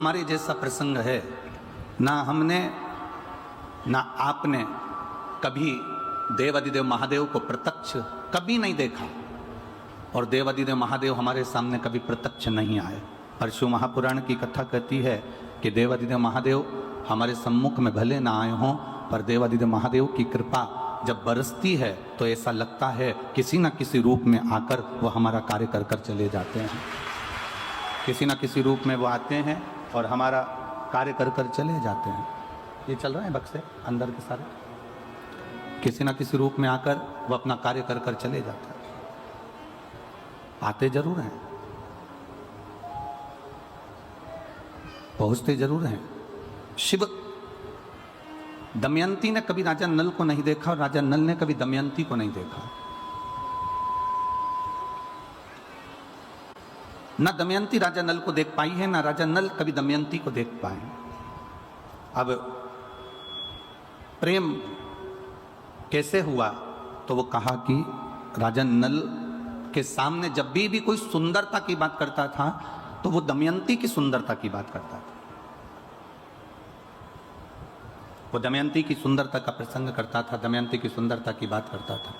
हमारे जैसा प्रसंग है ना हमने ना आपने कभी देवादिदेव महादेव को प्रत्यक्ष कभी नहीं देखा और देवादिदेव महादेव हमारे सामने कभी प्रत्यक्ष नहीं आए। पर शिव महापुराण की कथा कहती है कि देवादिदेव महादेव हमारे सम्मुख में भले ना आए हों, पर देवादिदेव महादेव की कृपा जब बरसती है तो ऐसा लगता है किसी न किसी रूप में आकर वो हमारा कार्य कर कर चले जाते हैं। किसी न किसी रूप में वो आते हैं और हमारा कार्य कर कर चले जाते हैं। ये चल रहा है बक्से अंदर के सारे, किसी न किसी रूप में आकर वो अपना कार्य कर कर चले जाते हैं। आते जरूर हैं, पहुंचते जरूर हैं। शिव दमयंती ने कभी राजा नल को नहीं देखा और राजा नल ने कभी दमयंती को नहीं देखा। ना दमयंती राजा नल को देख पाई है, ना राजा नल कभी दमयंती को देख पाए। अब प्रेम कैसे हुआ तो वो कहा कि राजा नल के सामने जब भी कोई सुंदरता की बात करता था तो वो दमयंती की सुंदरता की बात करता था। वो दमयंती की सुंदरता का प्रसंग करता था, दमयंती की सुंदरता की बात करता था।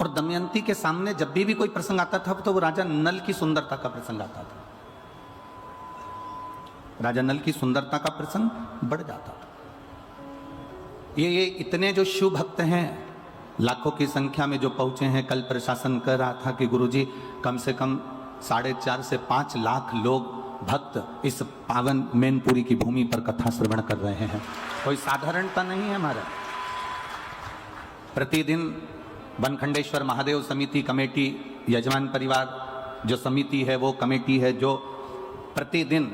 और दमयंती के सामने जब भी कोई प्रसंग आता था तो वो राजा नल की सुंदरता का प्रसंग आता था। राजा नल की सुंदरता का प्रसंग बढ़ जाता था। ये इतने जो शिव भक्त हैं, लाखों की संख्या में जो पहुंचे हैं। कल प्रशासन कह रहा था कि गुरुजी कम से कम 4.5 से 5 लाख लोग भक्त इस पावन मैनपुरी की भूमि पर कथा श्रवण कर रहे हैं। कोई साधारणता नहीं है हमारा। प्रतिदिन बनखंडेश्वर महादेव समिति कमेटी, यजमान परिवार जो समिति है वो कमेटी है जो प्रतिदिन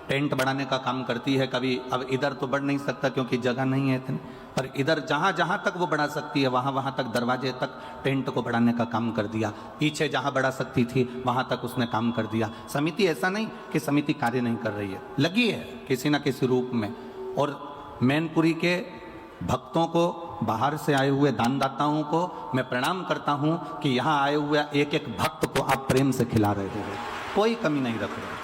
टेंट बढ़ाने का काम करती है। कभी अब इधर तो बढ़ नहीं सकता क्योंकि जगह नहीं है इतनी, पर इधर जहाँ जहाँ तक वो बढ़ा सकती है वहाँ वहाँ तक दरवाजे तक टेंट को बढ़ाने का काम कर दिया। पीछे जहाँ बढ़ा सकती थी वहाँ तक उसने काम कर दिया। समिति ऐसा नहीं कि समिति कार्य नहीं कर रही है, लगी है किसी न किसी रूप में। और मैनपुरी के भक्तों को, बाहर से आए हुए दानदाताओं को मैं प्रणाम करता हूँ कि यहाँ आए हुए एक एक भक्त को आप प्रेम से खिला रहे हो, कोई कमी नहीं रख रहे।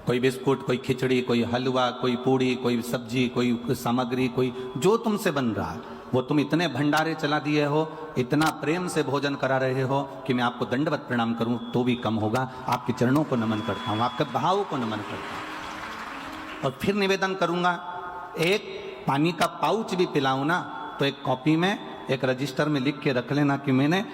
कोई बिस्कुट, कोई खिचड़ी, कोई हलवा, कोई पूड़ी, कोई सब्जी, कोई सामग्री, कोई जो तुमसे बन रहा है वो तुम इतने भंडारे चला दिए हो, इतना प्रेम से भोजन करा रहे हो कि मैं आपको दंडवत प्रणाम करूं तो भी कम होगा। आपके चरणों को नमन करता हूं, आपके भाव को नमन करता हूं। और फिर निवेदन करूंगा, एक पानी का पाउच भी पिलाऊं ना तो एक कॉपी में, एक रजिस्टर में लिख के रख लेना कि मैंने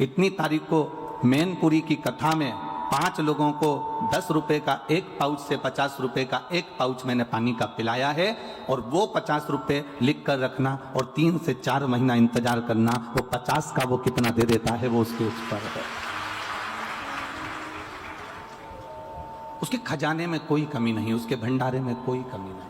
इतनी तारीख को मैनपुरी की कथा में 5 लोगों को 10 रुपए का एक पाउच से 50 रुपए का एक पाउच मैंने पानी का पिलाया है। और वो 50 रुपए लिख कर रखना और 3 से 4 महीना इंतजार करना, वो 50 का वो कितना दे देता है वो उसके ऊपर है। उसके खजाने में कोई कमी नहीं, उसके भंडारे में कोई कमी नहीं।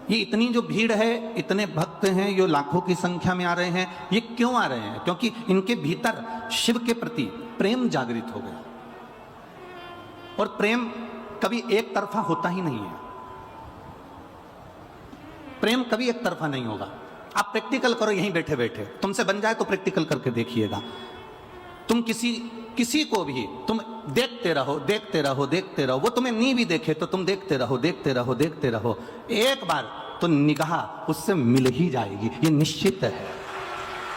ये इतनी जो भीड़ है, इतने भक्त हैं, ये लाखों की संख्या में आ रहे हैं, ये क्यों आ रहे हैं? क्योंकि इनके भीतर शिव के प्रति प्रेम जागृत हो गया। और प्रेम कभी एक तरफा होता ही नहीं है। प्रेम कभी एक तरफा नहीं होगा। आप प्रैक्टिकल करो यहीं बैठे बैठे, तुमसे बन जाए तो प्रैक्टिकल करके देखिएगा। तुम किसी को भी तुम देखते रहो, देखते रहो, देखते रहो, वो तुम्हें नहीं भी देखे तो तुम देखते रहो, देखते रहो, देखते रहो, एक बार तो निगाह उससे मिल ही जाएगी, ये निश्चित है।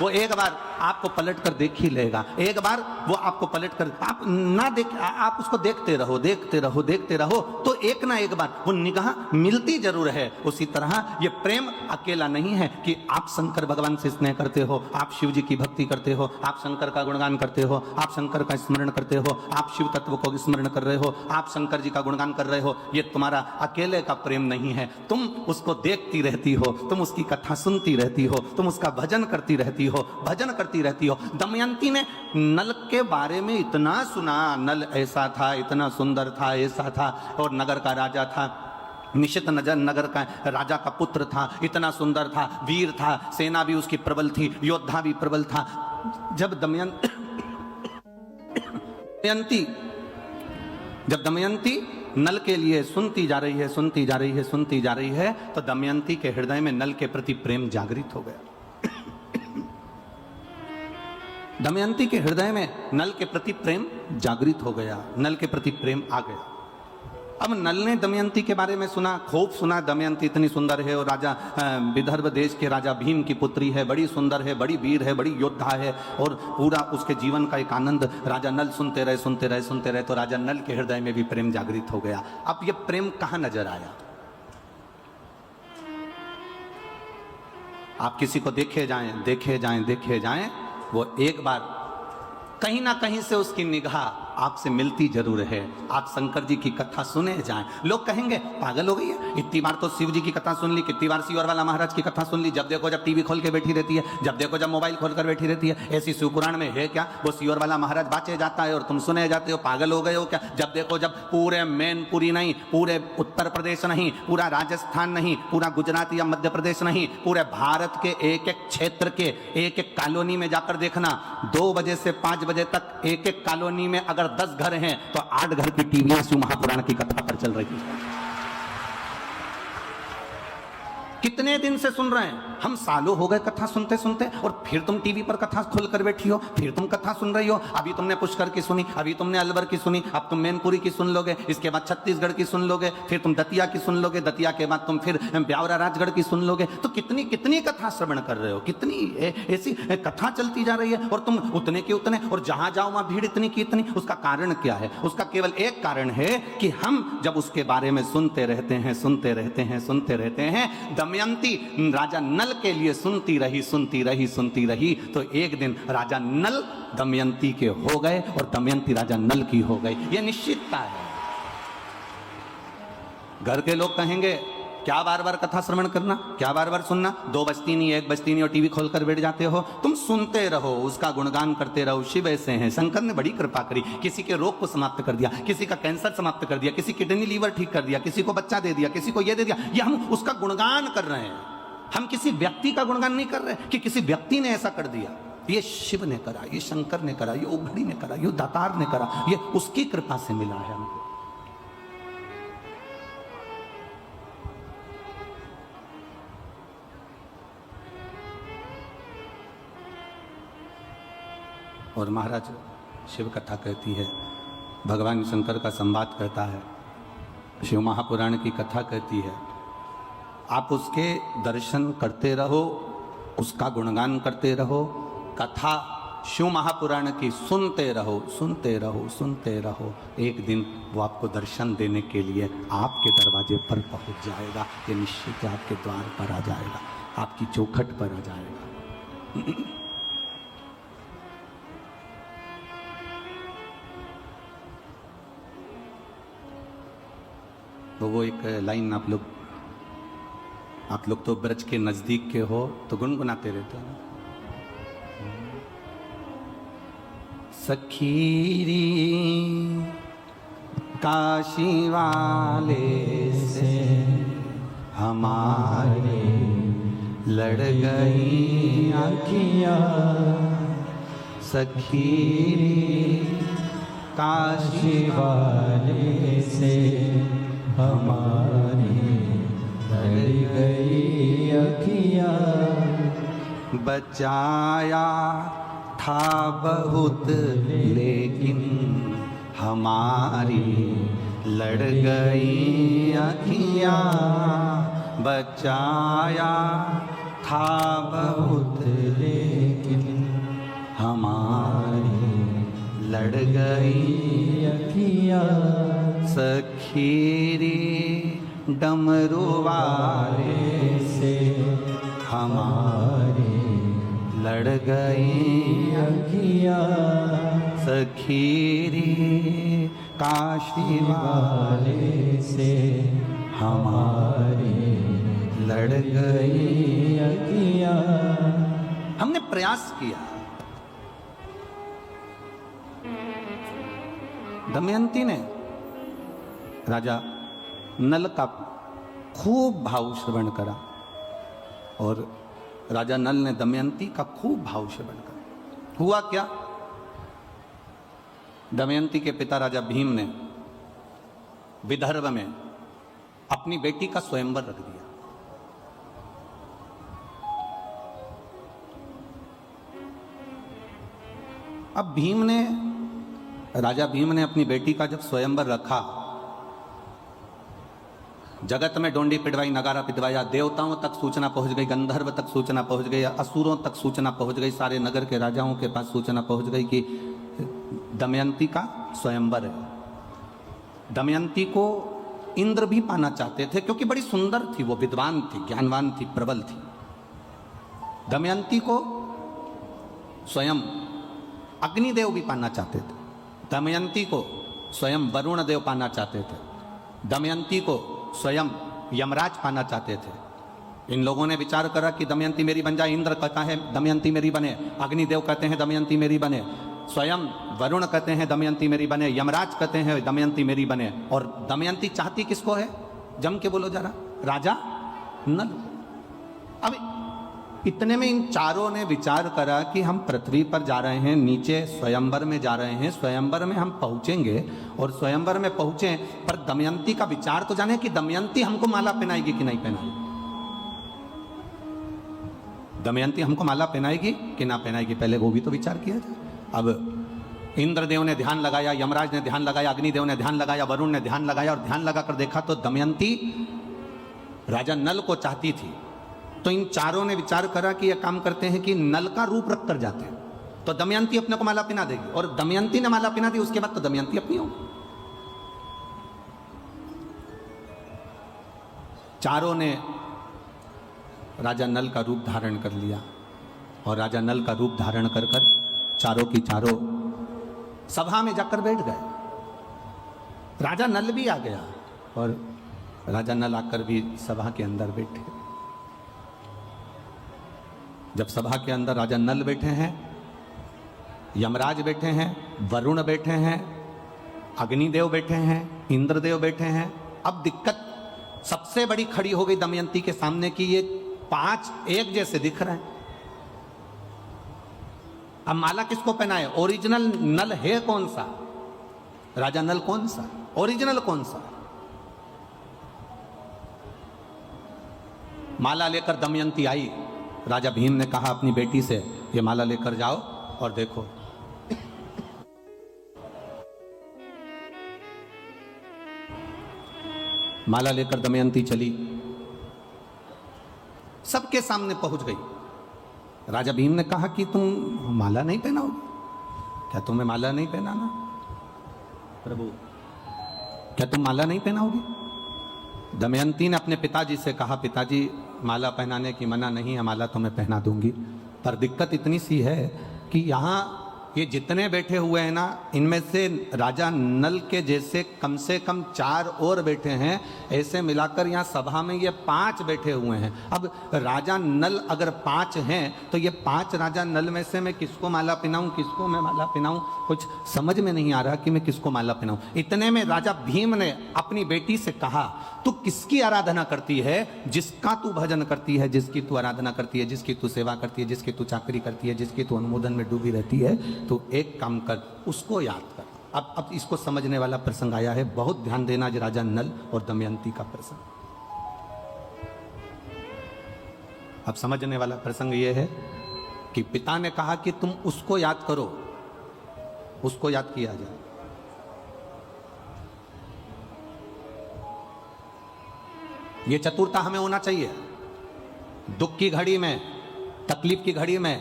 वो एक बार आपको पलट कर देख ही लेगा, एक बार वो आपको पलट कर, आप ना देख, आप उसको देखते रहो, देखते रहो, देखते रहो, तो एक ना एक बार वो निगाह मिलती जरूर है। उसी तरह ये प्रेम अकेला नहीं है कि आप शंकर भगवान से स्नेह करते हो, आप शिव जी की भक्ति करते हो, आप शंकर का गुणगान करते हो, आप शंकर का स्मरण करते हो, आप शिव तत्व को स्मरण कर रहे हो, आप शंकर जी का गुणगान कर रहे हो। ये तुम्हारा अकेले का प्रेम नहीं है। तुम उसको देखती रहती हो, तुम उसकी कथा सुनती रहती हो, तुम उसका भजन करती रहती हो, भजन करती रहती हो। दमयंती ने नल के बारे में इतना सुना, नल ऐसा था, इतना सुंदर था, ऐसा था, और नगर का राजा था, निश्चित नगर का राजा का पुत्र था, इतना सुंदर था, वीर था, सेना भी उसकी प्रबल थी, योद्धा भी प्रबल था। जब दमयंती नल के लिए सुनती जा रही है, सुनती जा रही है, सुनती जा रही है, तो दमयंती के हृदय में नल के प्रति प्रेम जागृत हो गया। दमयंती के हृदय में नल के प्रति प्रेम जागृत हो गया, नल के प्रति प्रेम आ गया। अब नल ने दमयंती के बारे में सुना, खूब सुना, दमयंती इतनी सुंदर है और राजा विदर्भ देश के राजा भीम की पुत्री है, बड़ी सुंदर है, बड़ी वीर है, बड़ी योद्धा है, और पूरा उसके जीवन का एक आनंद राजा नल सुनते रहे सुनते रहे सुनते रहे। तो राजा नल के हृदय में भी प्रेम जागृत हो गया। अब ये प्रेम कहाँ नजर आया? आप किसी को देखे जाएं देखे जाएं देखे जाएं, वो एक बार कहीं ना कहीं से उसकी निगाह आपसे मिलती जरूर है। आप शंकर जी की कथा सुने जाएं, लोग कहेंगे पागल हो गई है, इतनी बार तो शिव जी की कथा सुन ली, कितनी बार सियोर वाला महाराज की कथा सुन ली, जब देखो जब टीवी खोल के बैठी रहती है, जब देखो जब मोबाइल खोल कर बैठी रहती है। ऐसी शिवपुराण में है क्या? वो सियोर वाला महाराज बाचे जाता है और तुम सुने जाते हो, पागल हो गए हो क्या? जब देखो जब पूरे मैनपुरी नहीं, पूरे उत्तर प्रदेश नहीं, पूरा राजस्थान नहीं, पूरा गुजरात या मध्य प्रदेश नहीं, पूरे भारत के एक एक क्षेत्र के एक एक कॉलोनी में जाकर देखना, 2 बजे से 5 बजे तक एक एक कॉलोनी में अगर 10 घर हैं तो 8 घर की टीवियां शिव महापुराण की कथा पर चल रही है। कितने दिन से सुन रहे हैं हम, सालों हो गए कथा सुनते सुनते, और फिर तुम टीवी पर कथा खोल कर बैठी हो, फिर तुम कथा सुन रही हो। अभी तुमने पुष्कर की सुनी, अभी तुमने अलवर की सुनी, अब तुम मैनपुरी की सुन लोगे, इसके बाद छत्तीसगढ़ की सुन लोगे, फिर तुम दतिया की सुन लोगे, दतिया के बाद तुम फिर ब्यावरा राजगढ़ की सुन लोगे। तो कितनी कितनी कथा श्रवण कर रहे हो, कितनी ऐसी कथा चलती जा रही है, और तुम उतने के उतने, और जहां जाओ वहां भीड़ इतनी की इतनी। उसका कारण क्या है? उसका केवल एक कारण है कि हम जब उसके बारे में सुनते रहते हैं सुनते रहते हैं सुनते रहते हैं। दमयंती राजा नल के लिए सुनती रही सुनती रही सुनती रही, तो एक दिन राजा नल दमयंती के हो गए और दमयंती राजा नल की हो गई। यह निश्चितता है। घर के लोग कहेंगे क्या बार बार कथा श्रवण करना, क्या बार बार सुनना, 2 बजती नहीं 1 बजती नहीं और टीवी खोलकर बैठ जाते हो। तुम सुनते रहो, उसका गुणगान करते रहो। शिव ऐसे हैं, शंकर ने बड़ी कृपा करी, किसी के रोग को समाप्त कर दिया, किसी का कैंसर समाप्त कर दिया, किसी किडनी लीवर ठीक कर दिया, किसी को बच्चा दे दिया, किसी को ये दे दिया। ये हम उसका गुणगान कर रहे हैं, हम किसी व्यक्ति का गुणगान नहीं कर रहे कि किसी व्यक्ति ने ऐसा कर दिया। ये शिव ने करा, ये शंकर ने करा, ये उघड़ी ने करा, ये दातार ने करा, ये उसकी कृपा से मिला है हमको। और महाराज शिव कथा कहती है, भगवान शंकर का संवाद कहता है, शिव महापुराण की कथा कहती है। आप उसके दर्शन करते रहो, उसका गुणगान करते रहो, कथा शिव महापुराण की सुनते रहो सुनते रहो सुनते रहो। एक दिन वो आपको दर्शन देने के लिए आपके दरवाजे पर पहुंच जाएगा। ये निश्चित आपके द्वार पर आ जाएगा, आपकी चौखट पर आ जाएगा। तो वो एक लाइन आप लोग तो ब्रज के नजदीक के हो तो गुनगुनाते रहते हो। सखीरी काशी वाले से हमारे लड़ गई आँखियाँ, सखीरी काशी वाले से हमारी लड़ गई अखियाँ। बचाया था बहुत लेकिन हमारी लड़ गई अखियाँ। बचाया था बहुत लेकिन हमारी लड़ गई अखियाँ। सखीरी डमरू वाले से हमारी लड़ गई अखियाँ। सखीरी काशी वाले से हमारी लड़ गई अखियाँ। हमने प्रयास किया, दमयंती ने राजा नल का खूब भाव श्रवण करा और राजा नल ने दमयंती का खूब भाव श्रवण करा। हुआ क्या? दमयंती के पिता राजा भीम ने विदर्भ में अपनी बेटी का स्वयंवर रख दिया। अब राजा भीम ने अपनी बेटी का जब स्वयंवर रखा, जगत में डोंडी पिटवाई, नगारा पिटवाया, देवताओं तक सूचना पहुंच गई, गंधर्व तक सूचना पहुंच गई, असुरों तक सूचना पहुंच गई, सारे नगर के राजाओं के पास सूचना पहुंच गई कि दमयंती का स्वयंवर है। दमयंती को इंद्र भी पाना चाहते थे क्योंकि बड़ी सुंदर थी, वो विद्वान थी, ज्ञानवान थी, प्रबल थी। दमयंती को स्वयं अग्निदेव भी पाना चाहते थे, दमयंती को स्वयं वरुण देव पाना चाहते थे, दमयंती को स्वयं यमराज पाना चाहते थे। इन लोगों ने विचार करा कि दमयंती मेरी बन जाए। इंद्र कहता है दमयंती मेरी बने, अग्निदेव कहते हैं दमयंती मेरी बने, स्वयं वरुण कहते हैं दमयंती मेरी बने, यमराज कहते हैं दमयंती मेरी बने। और दमयंती चाहती किसको है? जम के बोलो जरा, राजा नल। अब इतने में इन चारों ने विचार करा कि हम पृथ्वी पर जा रहे हैं, नीचे स्वयंवर में जा रहे हैं, स्वयंवर में हम पहुंचेंगे और स्वयंवर में पहुंचे पर दमयंती का विचार तो जाने कि दमयंती हमको माला पहनाएगी कि नहीं पहनाएगी, दमयंती हमको माला पहनाएगी कि ना पहनाएगी, पहले वो भी तो विचार किया जाए। अब इंद्रदेव ने ध्यान लगाया, यमराज ने ध्यान लगाया, अग्निदेव ने ध्यान लगाया, वरुण ने ध्यान लगाया और ध्यान लगाकर देखा तो दमयंती राजा नल को चाहती थी। तो इन चारों ने विचार करा कि यह काम करते हैं कि नल का रूप रख कर जाते हैं तो दमयंती अपने को माला पहना देगी, और दमयंती ने माला पहना दी, उसके बाद तो दमयंती अपनी होगी। चारों ने राजा नल का रूप धारण कर लिया और राजा नल का रूप धारण कर चारों की चारों सभा में जाकर बैठ गए। राजा नल भी आ गया और राजा नल आकर भी सभा के अंदर बैठे। जब सभा के अंदर राजा नल बैठे हैं, यमराज बैठे हैं, वरुण बैठे हैं, अग्निदेव बैठे हैं, इंद्रदेव बैठे हैं, अब दिक्कत सबसे बड़ी खड़ी हो गई दमयंती के सामने कि ये पांच एक जैसे दिख रहे हैं। अब माला किसको पहनाए? ओरिजिनल नल है कौन सा? राजा नल कौन सा? ओरिजिनल कौन सा? माला लेकर दमयंती आई। राजा भीम ने कहा अपनी बेटी से, ये माला लेकर जाओ और देखो। माला लेकर दमयंती चली, सबके सामने पहुंच गई। राजा भीम ने कहा कि तुम माला नहीं पहनाओगे? क्या तुम्हें माला नहीं पहनाना? प्रभु, क्या तुम माला नहीं पहनाओगे? दमयंती ने अपने पिताजी से कहा, पिताजी माला पहनाने की मना नहीं है, माला तो मैं पहना दूंगी, पर दिक्कत इतनी सी है कि यहाँ ये जितने बैठे हुए हैं ना, इनमें से राजा नल के जैसे कम से कम 4 और बैठे हैं, ऐसे मिलाकर यहाँ सभा में ये 5 बैठे हुए हैं। अब राजा नल अगर 5 हैं तो ये 5 राजा नल में से मैं किसको माला पहनाऊं, किसको मैं माला पहनाऊं? कुछ समझ में नहीं आ रहा कि मैं किसको माला पहनाऊं। इतने में राजा भीम ने अपनी बेटी से कहा, तू किसकी आराधना करती है? जिसका तू भजन करती है, जिसकी तू आराधना करती है, जिसकी तू सेवा करती है, जिसकी तू चाकरी करती है, जिसकी तू अनुमोदन में डूबी रहती है, तो एक काम कर, उसको याद कर। अब इसको समझने वाला प्रसंग आया है, बहुत ध्यान देना, आज राजा नल और दमयंती का प्रसंग। अब समझने वाला प्रसंग यह है कि पिता ने कहा कि तुम उसको याद करो, उसको याद किया जाए। ये चतुरता हमें होना चाहिए। दुख की घड़ी में, तकलीफ की घड़ी में,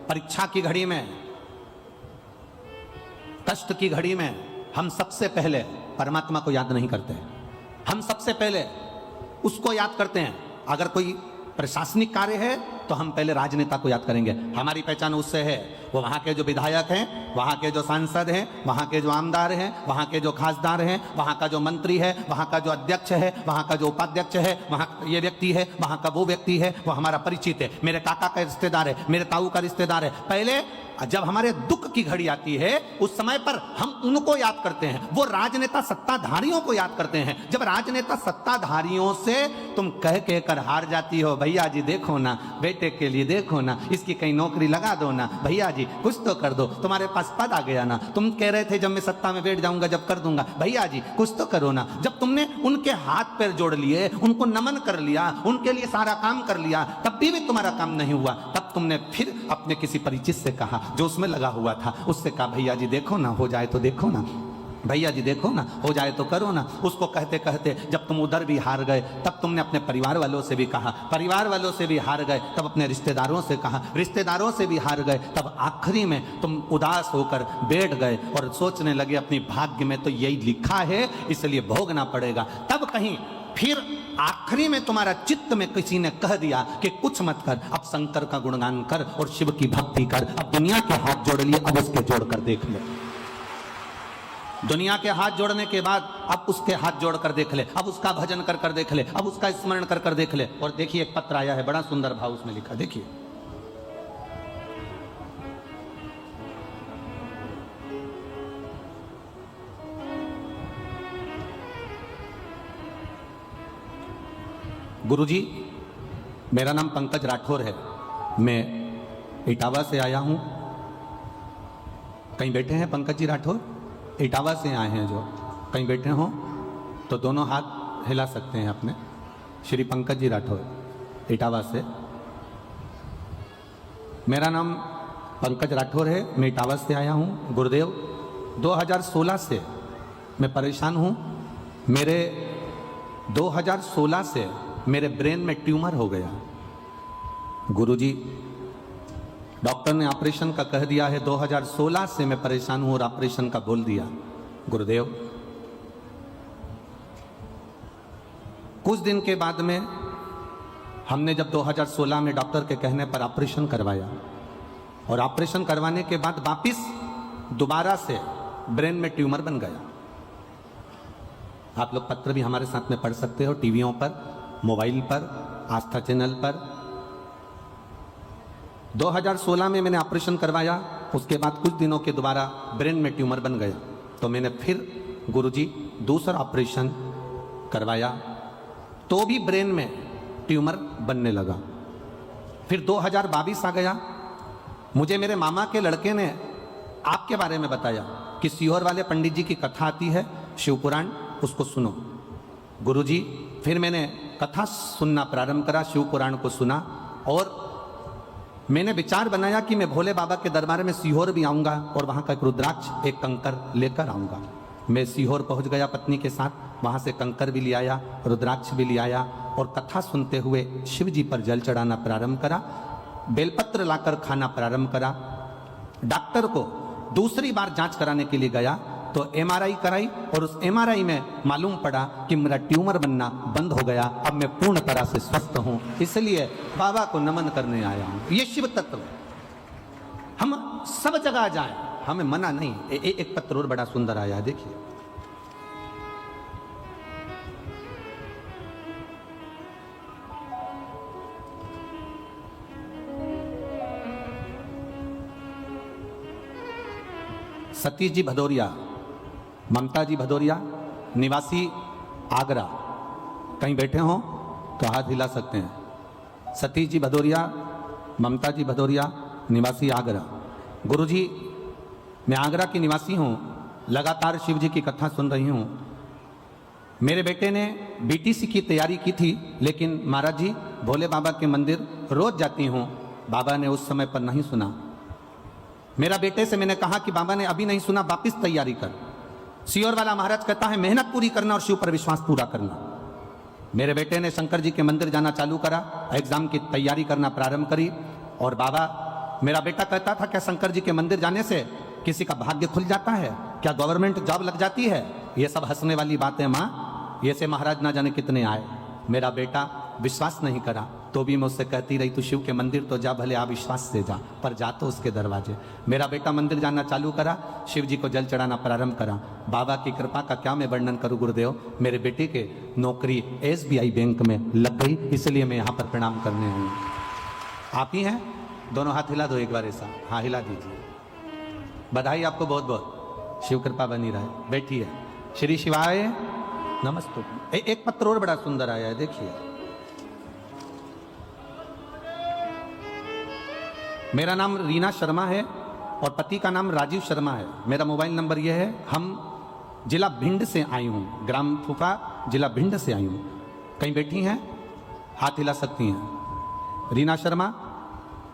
परीक्षा की घड़ी में, कष्ट की घड़ी में हम सबसे पहले परमात्मा को याद नहीं करते, हम सबसे पहले उसको याद करते हैं। अगर कोई प्रशासनिक कार्य है तो हम पहले राजनेता को याद करेंगे, हमारी पहचान उससे है। वो वहाँ के जो विधायक हैं, वहाँ के जो सांसद हैं, वहाँ के जो आमदार हैं, वहाँ के जो खासदार हैं, वहाँ का जो मंत्री है, वहाँ का जो अध्यक्ष है, वहाँ का जो उपाध्यक्ष है, वहाँ ये व्यक्ति है, वहाँ का वो व्यक्ति है, वो हमारा परिचित है, मेरे काका का रिश्तेदार है, मेरे ताऊ का रिश्तेदार है। पहले जब हमारे दुख की घड़ी आती है उस समय पर हम उनको याद करते हैं। वो राजनेता सत्ताधारियों को याद करते हैं। जब राजनेता सत्ताधारियों से तुम कह कर हार जाती हो, भैया जी देखो ना, बेटी बेटे के लिए देखो ना, इसकी कहीं नौकरी लगा दो ना, भैया जी कुछ तो कर दो, तुम्हारे पास पद आ गया ना, तुम कह रहे थे जब मैं सत्ता में बैठ जाऊंगा जब कर दूंगा, भैया जी कुछ तो करो ना। जब तुमने उनके हाथ पैर जोड़ लिए, उनको नमन कर लिया, उनके लिए सारा काम कर लिया, तब भी तुम्हारा काम नहीं हुआ, तब तुमने फिर अपने किसी परिचित से कहा जो उसमें लगा हुआ था, उससे कहा भैया जी देखो ना, हो जाए तो देखो ना, भैया जी देखो ना, हो जाए तो करो ना। उसको कहते कहते जब तुम उधर भी हार गए, तब तुमने अपने परिवार वालों से भी कहा, परिवार वालों से भी हार गए, तब अपने रिश्तेदारों से कहा, रिश्तेदारों से भी हार गए, तब आखिरी में तुम उदास होकर बैठ गए और सोचने लगे अपनी भाग्य में तो यही लिखा है, इसलिए भोगना पड़ेगा। तब कहीं फिर आखिरी में तुम्हारा चित्त में किसी ने कह दिया कि कुछ मत कर, अब शंकर का गुणगान कर और शिव की भक्ति कर, अब दुनिया के हाथ जोड़ लिए, अब उसके जोड़कर देख ले। दुनिया के हाथ जोड़ने के बाद अब उसके हाथ जोड़कर देख ले, अब उसका भजन कर कर देख ले, अब उसका स्मरण कर कर देख ले। और देखिए एक पत्र आया है, बड़ा सुंदर भाव उसमें लिखा, देखिए। गुरुजी, मेरा नाम पंकज राठौर है, मैं इटावा से आया हूं। कहीं बैठे हैं पंकज जी राठौर? इटावा से आए हैं जो, कहीं बैठे हो तो दोनों हाथ हिला सकते हैं अपने। श्री पंकज जी राठौर इटावा से। मेरा नाम पंकज राठौर है, मैं इटावा से आया हूँ। गुरुदेव, 2016 से मैं परेशान हूँ। मेरे 2016 से मेरे ब्रेन में ट्यूमर हो गया। गुरुजी, डॉक्टर ने ऑपरेशन का कह दिया है, 2016 से मैं परेशान हूं और ऑपरेशन का बोल दिया। गुरुदेव, कुछ दिन के बाद में हमने जब 2016 में डॉक्टर के कहने पर ऑपरेशन करवाया और ऑपरेशन करवाने के बाद वापिस दोबारा से ब्रेन में ट्यूमर बन गया। आप लोग पत्र भी हमारे साथ में पढ़ सकते हो, टीवियों पर, मोबाइल पर, आस्था चैनल पर। 2016 में मैंने ऑपरेशन करवाया, उसके बाद कुछ दिनों के दोबारा ब्रेन में ट्यूमर बन गया, तो मैंने फिर गुरुजी दूसरा ऑपरेशन करवाया, तो भी ब्रेन में ट्यूमर बनने लगा। फिर 2022 आ गया, मुझे मेरे मामा के लड़के ने आपके बारे में बताया कि सीहोर वाले पंडित जी की कथा आती है, शिव पुराण, उसको सुनो। गुरुजी, फिर मैंने कथा सुनना प्रारंभ करा, शिव पुराण को सुना और मैंने विचार बनाया कि मैं भोले बाबा के दरबार में सीहोर भी आऊंगा और वहां का एक रुद्राक्ष, एक कंकर लेकर आऊंगा। मैं सीहोर पहुंच गया पत्नी के साथ, वहां से कंकर भी ले आया, रुद्राक्ष भी ले आया और कथा सुनते हुए शिव जी पर जल चढ़ाना प्रारंभ करा, बेलपत्र लाकर खाना प्रारंभ करा। डॉक्टर को दूसरी बार जांच कराने के लिए गया तो एमआरआई कराई और उस एमआरआई में मालूम पड़ा कि मेरा ट्यूमर बनना बंद हो गया, अब मैं पूर्ण तरह से स्वस्थ हूं, इसलिए बाबा को नमन करने आया हूं। ये शिव तत्व है। हम सब जगह जाएं, हमें मना नहीं। एक पत्र और बड़ा सुंदर आया है, देखिए। सतीश जी भदौरिया, ममता जी भदौरिया, निवासी आगरा, कहीं बैठे हो तो हाथ हिला सकते हैं। सतीश जी भदौरिया, ममता जी भदौरिया, निवासी आगरा। गुरुजी, मैं आगरा की निवासी हूँ, लगातार शिव जी की कथा सुन रही हूँ। मेरे बेटे ने बीटीसी की तैयारी की थी, लेकिन महाराज जी भोले बाबा के मंदिर रोज जाती हूँ, बाबा ने उस समय पर नहीं सुना। मेरा बेटे से मैंने कहा कि बाबा ने अभी नहीं सुना, वापिस तैयारी कर। सीहोर वाला महाराज कहता है मेहनत पूरी करना और शिव पर विश्वास पूरा करना। मेरे बेटे ने शंकर जी के मंदिर जाना चालू करा, एग्जाम की तैयारी करना प्रारंभ करी और बाबा, मेरा बेटा कहता था क्या शंकर जी के मंदिर जाने से किसी का भाग्य खुल जाता है, क्या गवर्नमेंट जॉब लग जाती है? ये सब हंसने वाली बातें माँ, ये से महाराज ना जाने कितने आए। मेरा बेटा विश्वास नहीं करा, तो भी मैं उससे कहती रही तू शिव के मंदिर तो जा, भले अविश्वास से जा, पर जा तो उसके दरवाजे। मेरा बेटा मंदिर जाना चालू करा, शिव जी को जल चढ़ाना प्रारंभ करा। बाबा की कृपा का क्या मैं वर्णन करूं गुरुदेव, मेरे बेटे के नौकरी SBI बैंक में लग गई, इसलिए मैं यहाँ पर प्रणाम करने आऊँ। आप ही हैं? दोनों हाथ हिला दो एक बार ऐसा, हाँ हिला दीजिए। बधाई आपको बहुत बहुत, शिव कृपा बनी रहे। बैठिए। श्री शिवाय नमस्ते। एक पत्र और बड़ा सुंदर आया है, देखिए। मेरा नाम रीना शर्मा है और पति का नाम राजीव शर्मा है। मेरा मोबाइल नंबर यह है। हम जिला भिंड से आई हूँ, ग्राम फूफा, जिला भिंड से आई हूँ। कहीं बैठी हैं, हाथ हिला सकती हैं। रीना शर्मा,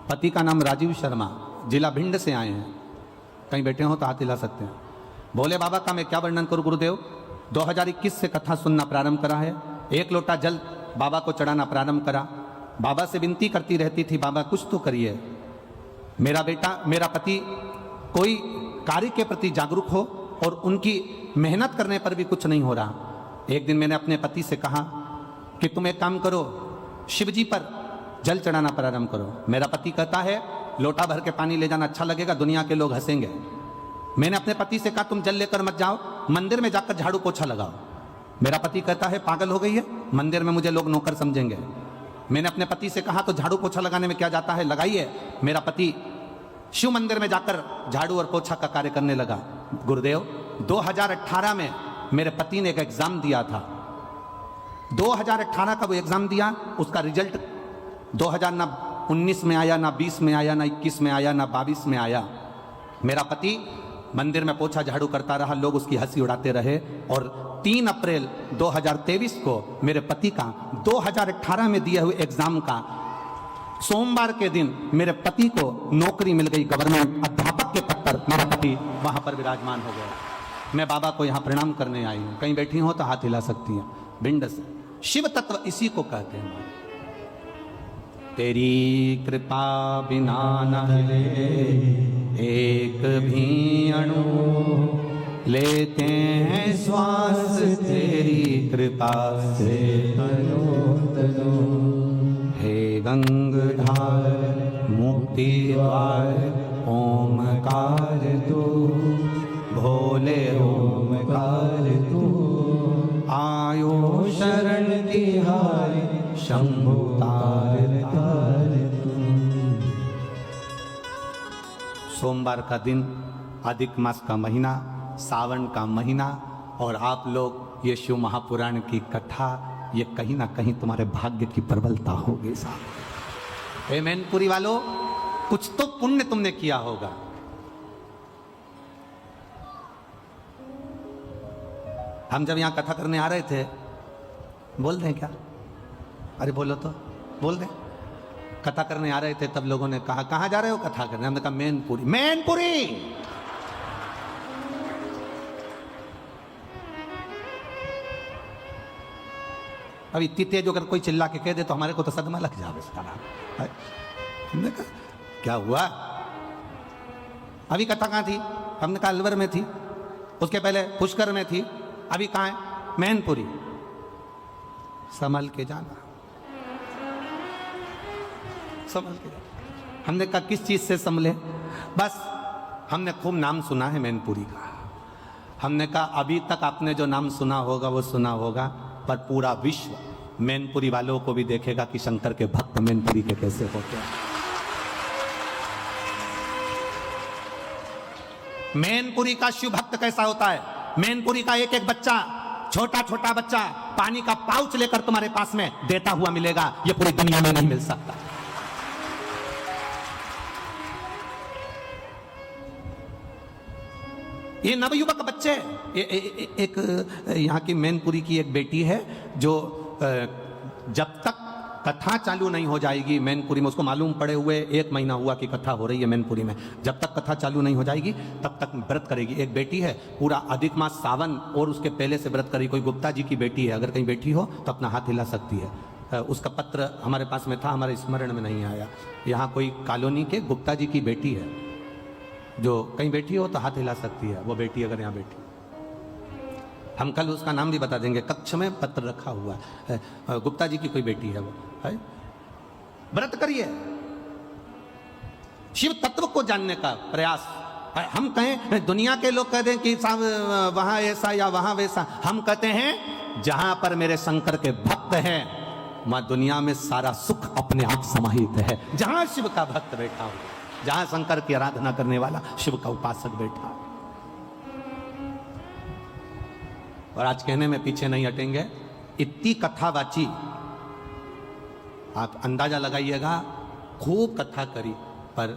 पति का नाम राजीव शर्मा, जिला भिंड से आए हैं। कहीं बैठे हो तो हाथ हिला सकते हैं। भोले बाबा का मैं क्या वर्णन करूं गुरुदेव। 2021 से कथा सुनना प्रारंभ करा है। 1 लोटा जल बाबा को चढ़ाना प्रारंभ करा। बाबा से विनती करती रहती थी, बाबा कुछ तो करिए, मेरा बेटा, मेरा पति कोई कार्य के प्रति जागरूक हो, और उनकी मेहनत करने पर भी कुछ नहीं हो रहा। एक दिन मैंने अपने पति से कहा कि तुम एक काम करो, शिव जी पर जल चढ़ाना प्रारंभ करो। मेरा पति कहता है लोटा भर के पानी ले जाना अच्छा लगेगा, दुनिया के लोग हंसेंगे। मैंने अपने पति से कहा तुम जल लेकर मत जाओ, मंदिर में जाकर झाड़ू पोछा लगाओ। मेरा पति कहता है पागल हो गई है, मंदिर में मुझे लोग नौकर समझेंगे। मैंने अपने पति से कहा तो झाड़ू पोछा लगाने में क्या जाता है, लगाइए। मेरा पति शिव मंदिर में जाकर झाड़ू और पोछा का कार्य करने लगा। गुरुदेव 2018 में मेरे पति ने एक एग्जाम दिया था। 2018 का वो एग्जाम दिया, उसका रिजल्ट 2019 में आया, ना 20 में आया, ना 21 में आया, ना 22 में आया। मेरा पति मंदिर में पोछा झाड़ू करता रहा, लोग उसकी हंसी उड़ाते रहे। और 3 अप्रैल 2023 को मेरे पति का 2018 में दिए हुए एग्जाम का सोमवार के दिन मेरे पति को नौकरी मिल गई, गवर्नमेंट अध्यापक के पद पर मेरा पति वहां पर विराजमान हो गया। मैं बाबा को यहाँ प्रणाम करने आई हूँ। कहीं बैठी हो तो हाथ हिला सकती हैं। भिंड से शिव तत्व इसी को कहते हैं। तेरी कृपा बिना न हिले एक भी अणु, लेते हैं श्वास तेरी कृपा से तनो तनो। हे गंगाधार मुक्ति द्वार ओमकार तू, भोले ओमकार तू। आयो शरण तिहारी शंभु तार तार तू। सोमवार का दिन, अधिक मास का महीना, सावन का महीना, और आप लोग ये शिव महापुराण की कथा, ये कहीं ना कहीं तुम्हारे भाग्य की प्रबलता होगी साहब। मैनपुरी वालों, कुछ तो पुण्य तुमने किया होगा। हम जब यहां कथा करने आ रहे थे, बोल दें क्या? अरे बोलो तो, बोल दें। कथा करने आ रहे थे तब लोगों ने कहा कहां जा रहे हो कथा करने? हमने कहा मैनपुरी। मैनपुरी अब इतनी तेज अगर कोई चिल्ला के कह दे तो हमारे को तो सदमा लग जाए इसका नाम। हमने कहा क्या हुआ? अभी कथा कहाँ थी? हमने कहा अलवर में थी, उसके पहले पुष्कर में थी, अभी कहाँ है? मैनपुरी। संभल के जाना, संभल के जाना। हमने कहा किस चीज से संभले? बस हमने खूब नाम सुना है मैनपुरी का। हमने कहा अभी तक आपने जो नाम सुना होगा वो सुना होगा, पर पूरा विश्व मैनपुरी वालों को भी देखेगा कि शंकर के भक्त मैनपुरी के कैसे होते हैं। मैनपुरी का शिव भक्त कैसा होता है? मैनपुरी का एक एक बच्चा, छोटा छोटा बच्चा पानी का पाउच लेकर तुम्हारे पास में देता हुआ मिलेगा। ये पूरी दुनिया में नहीं मिल सकता। ये नवयुवक बच्चे, एक यहाँ की मैनपुरी की एक बेटी है जो जब तक कथा चालू नहीं हो जाएगी मैनपुरी में, उसको मालूम पड़े हुए 1 महीना हुआ कि कथा हो रही है मैनपुरी में, जब तक कथा चालू नहीं हो जाएगी तब तक व्रत करेगी। एक बेटी है, पूरा अधिक मास सावन और उसके पहले से व्रत करेगी। कोई गुप्ता जी की बेटी है, अगर कहीं बैठी हो तो अपना हाथ हिला सकती है। उसका पत्र हमारे पास में था, हमारे स्मरण में नहीं आया। यहाँ कोई कॉलोनी के गुप्ता जी की बेटी है, जो कहीं बैठी हो तो हाथ हिला सकती है वो बेटी, अगर यहाँ बैठी। हम कल उसका नाम भी बता देंगे, कक्ष में पत्र रखा हुआ है। गुप्ता जी की कोई बेटी है वो, है। व्रत करिए, शिव तत्व को जानने का प्रयास। हम कहें, दुनिया के लोग कहते हैं कि साहब वहां ऐसा या वहां वैसा, हम कहते हैं जहां पर मेरे शंकर के भक्त हैं वहां दुनिया में सारा सुख अपने आप समाहित है। जहां शिव का भक्त बैठा हो, जहां शंकर की आराधना करने वाला शिव का उपासक बैठा। और आज कहने में पीछे नहीं हटेंगे, इतनी कथा बाची, आप अंदाजा लगाइएगा, खूब कथा करी, पर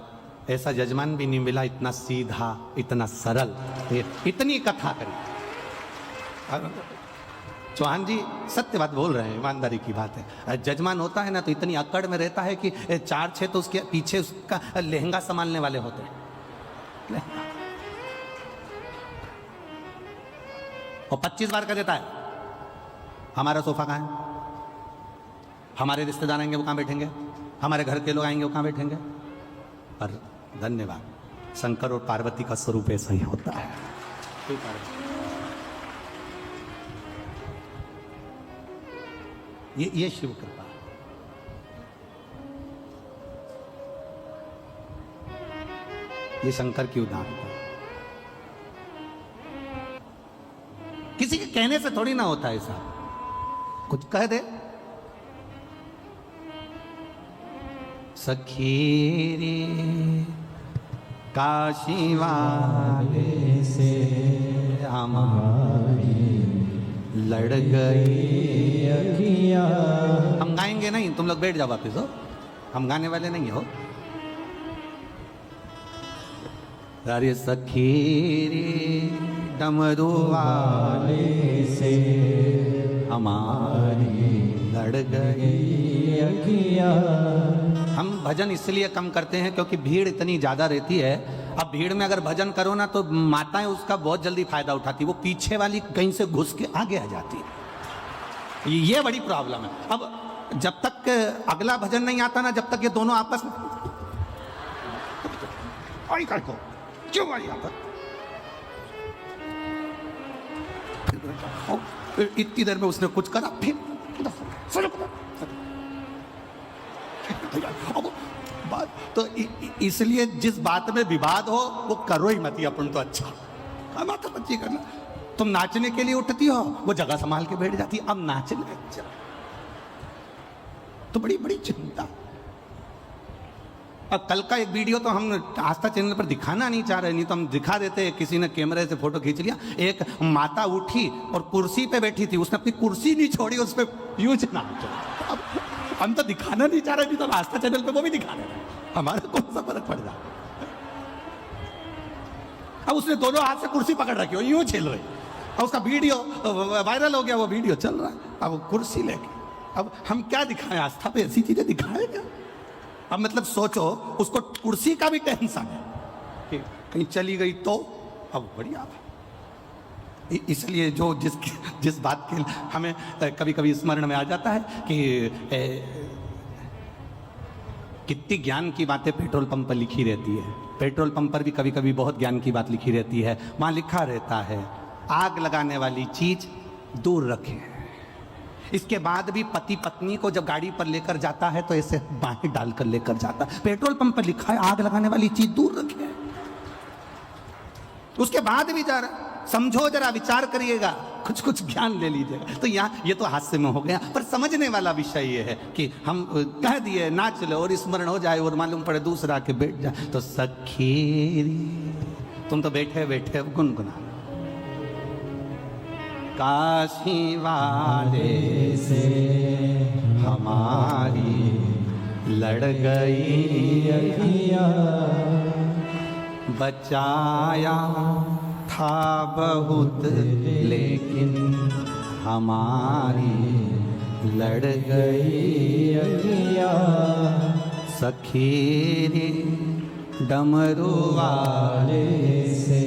ऐसा जजमान भी नहीं मिला इतना सीधा, इतना सरल, इतनी कथा करी। चौहान जी सत्य बात बोल रहे हैं, ईमानदारी की बात है। जजमान होता है ना तो इतनी अकड़ में रहता है कि 4-6 तो उसके पीछे उसका लहंगा संभालने वाले होते हैं, और 25 बार का देता है। हमारा सोफा कहाँ है? हमारे रिश्तेदार आएंगे वो कहाँ बैठेंगे? हमारे घर के लोग आएंगे वो कहाँ बैठेंगे? पर धन्यवाद, शंकर और पार्वती का स्वरूप ऐसा ही होता है। ये शिव कृपा, ये शंकर की उदाहरण। किसी के कहने से थोड़ी ना होता है ऐसा, कुछ कह दे। सखी रे काशी वाले से हमारी लड़ गई अखियां। हम गाएंगे नहीं, तुम लोग बैठ जाओ वापिस हो, हम गाने वाले नहीं हो। अरे सखी रे डमरू वाले से हमारी लड़ गई अखियां। हम भजन इसलिए कम करते हैं क्योंकि भीड़ इतनी ज्यादा रहती है। अब भीड़ में अगर भजन करो ना तो माताएं उसका बहुत जल्दी फायदा उठाती, वो पीछे वाली कहीं से घुस के आगे आ जाती। ये बड़ी प्रॉब्लम है। अब जब तक अगला भजन नहीं आता ना, जब तक ये दोनों आपस में क्यों आई यहाँ पर, इतनी देर में उसने कुछ करा, फिर बात तो इसलिए जिस बात में विवाद हो वो करो ही मत, अपन तो अच्छा बात बच्ची करना। तुम नाचने के लिए उठती हो, वो जगह संभाल के बैठ जाती, अब नाचने अच्छा तो बड़ी बड़ी चिंता। अब कल का एक वीडियो तो हम आस्था चैनल पर दिखाना नहीं चाह रहे, नहीं तो हम दिखा देते। किसी ने कैमरे से फोटो खींच लिया, एक माता उठी और कुर्सी पे बैठी थी, उसने अपनी कुर्सी नहीं छोड़ी, उस पर यूज ना अब हम तो दिखाना नहीं चाह रहे, नहीं तो आस्था चैनल पे वो भी दिखा रहे, हमारा कौन सा फर्क पड़ रहा। अब उसने दोनों हाथ से कुर्सी पकड़ रखी हो, यूं छिल रही, अब उसका वीडियो वायरल हो गया, वो वीडियो चल रहा है। अब कुर्सी लेके अब हम क्या दिखाएं? आस्था पे ऐसी चीजें दिखाएं क्या? अब मतलब सोचो, उसको कुर्सी का भी टेंशन है कि कहीं चली गई तो। अब बढ़िया, इसलिए जो जिस बात के हमें कभी कभी स्मरण में आ जाता है कि कितनी ज्ञान की बातें पेट्रोल पंप पर लिखी रहती है। पेट्रोल पंप पर भी कभी कभी बहुत ज्ञान की बात लिखी रहती है। वहां लिखा रहता है आग लगाने वाली चीज दूर रखें। इसके बाद भी पति पत्नी को जब गाड़ी पर लेकर जाता है तो ऐसे बाहें डालकर लेकर जाता है। पेट्रोल पंप पर लिखा है आग लगाने वाली चीज दूर रखें, उसके बाद भी जा रहा। समझो जरा, विचार करिएगा, कुछ कुछ ज्ञान ले लीजिएगा। तो यहाँ ये तो हास्य में हो गया, पर समझने वाला विषय ये है कि हम कह दिए नाच लो और स्मरण हो जाए और मालूम पड़े दूसरा के बैठ जाए तो सखी तुम तो बैठे बैठे गुनगुना। काशी वाले से हमारी लड़ गई अखियां, बचाया था बहुत लेकिन हमारी लड़ गई अखियां। सखी रे डमरू वाले से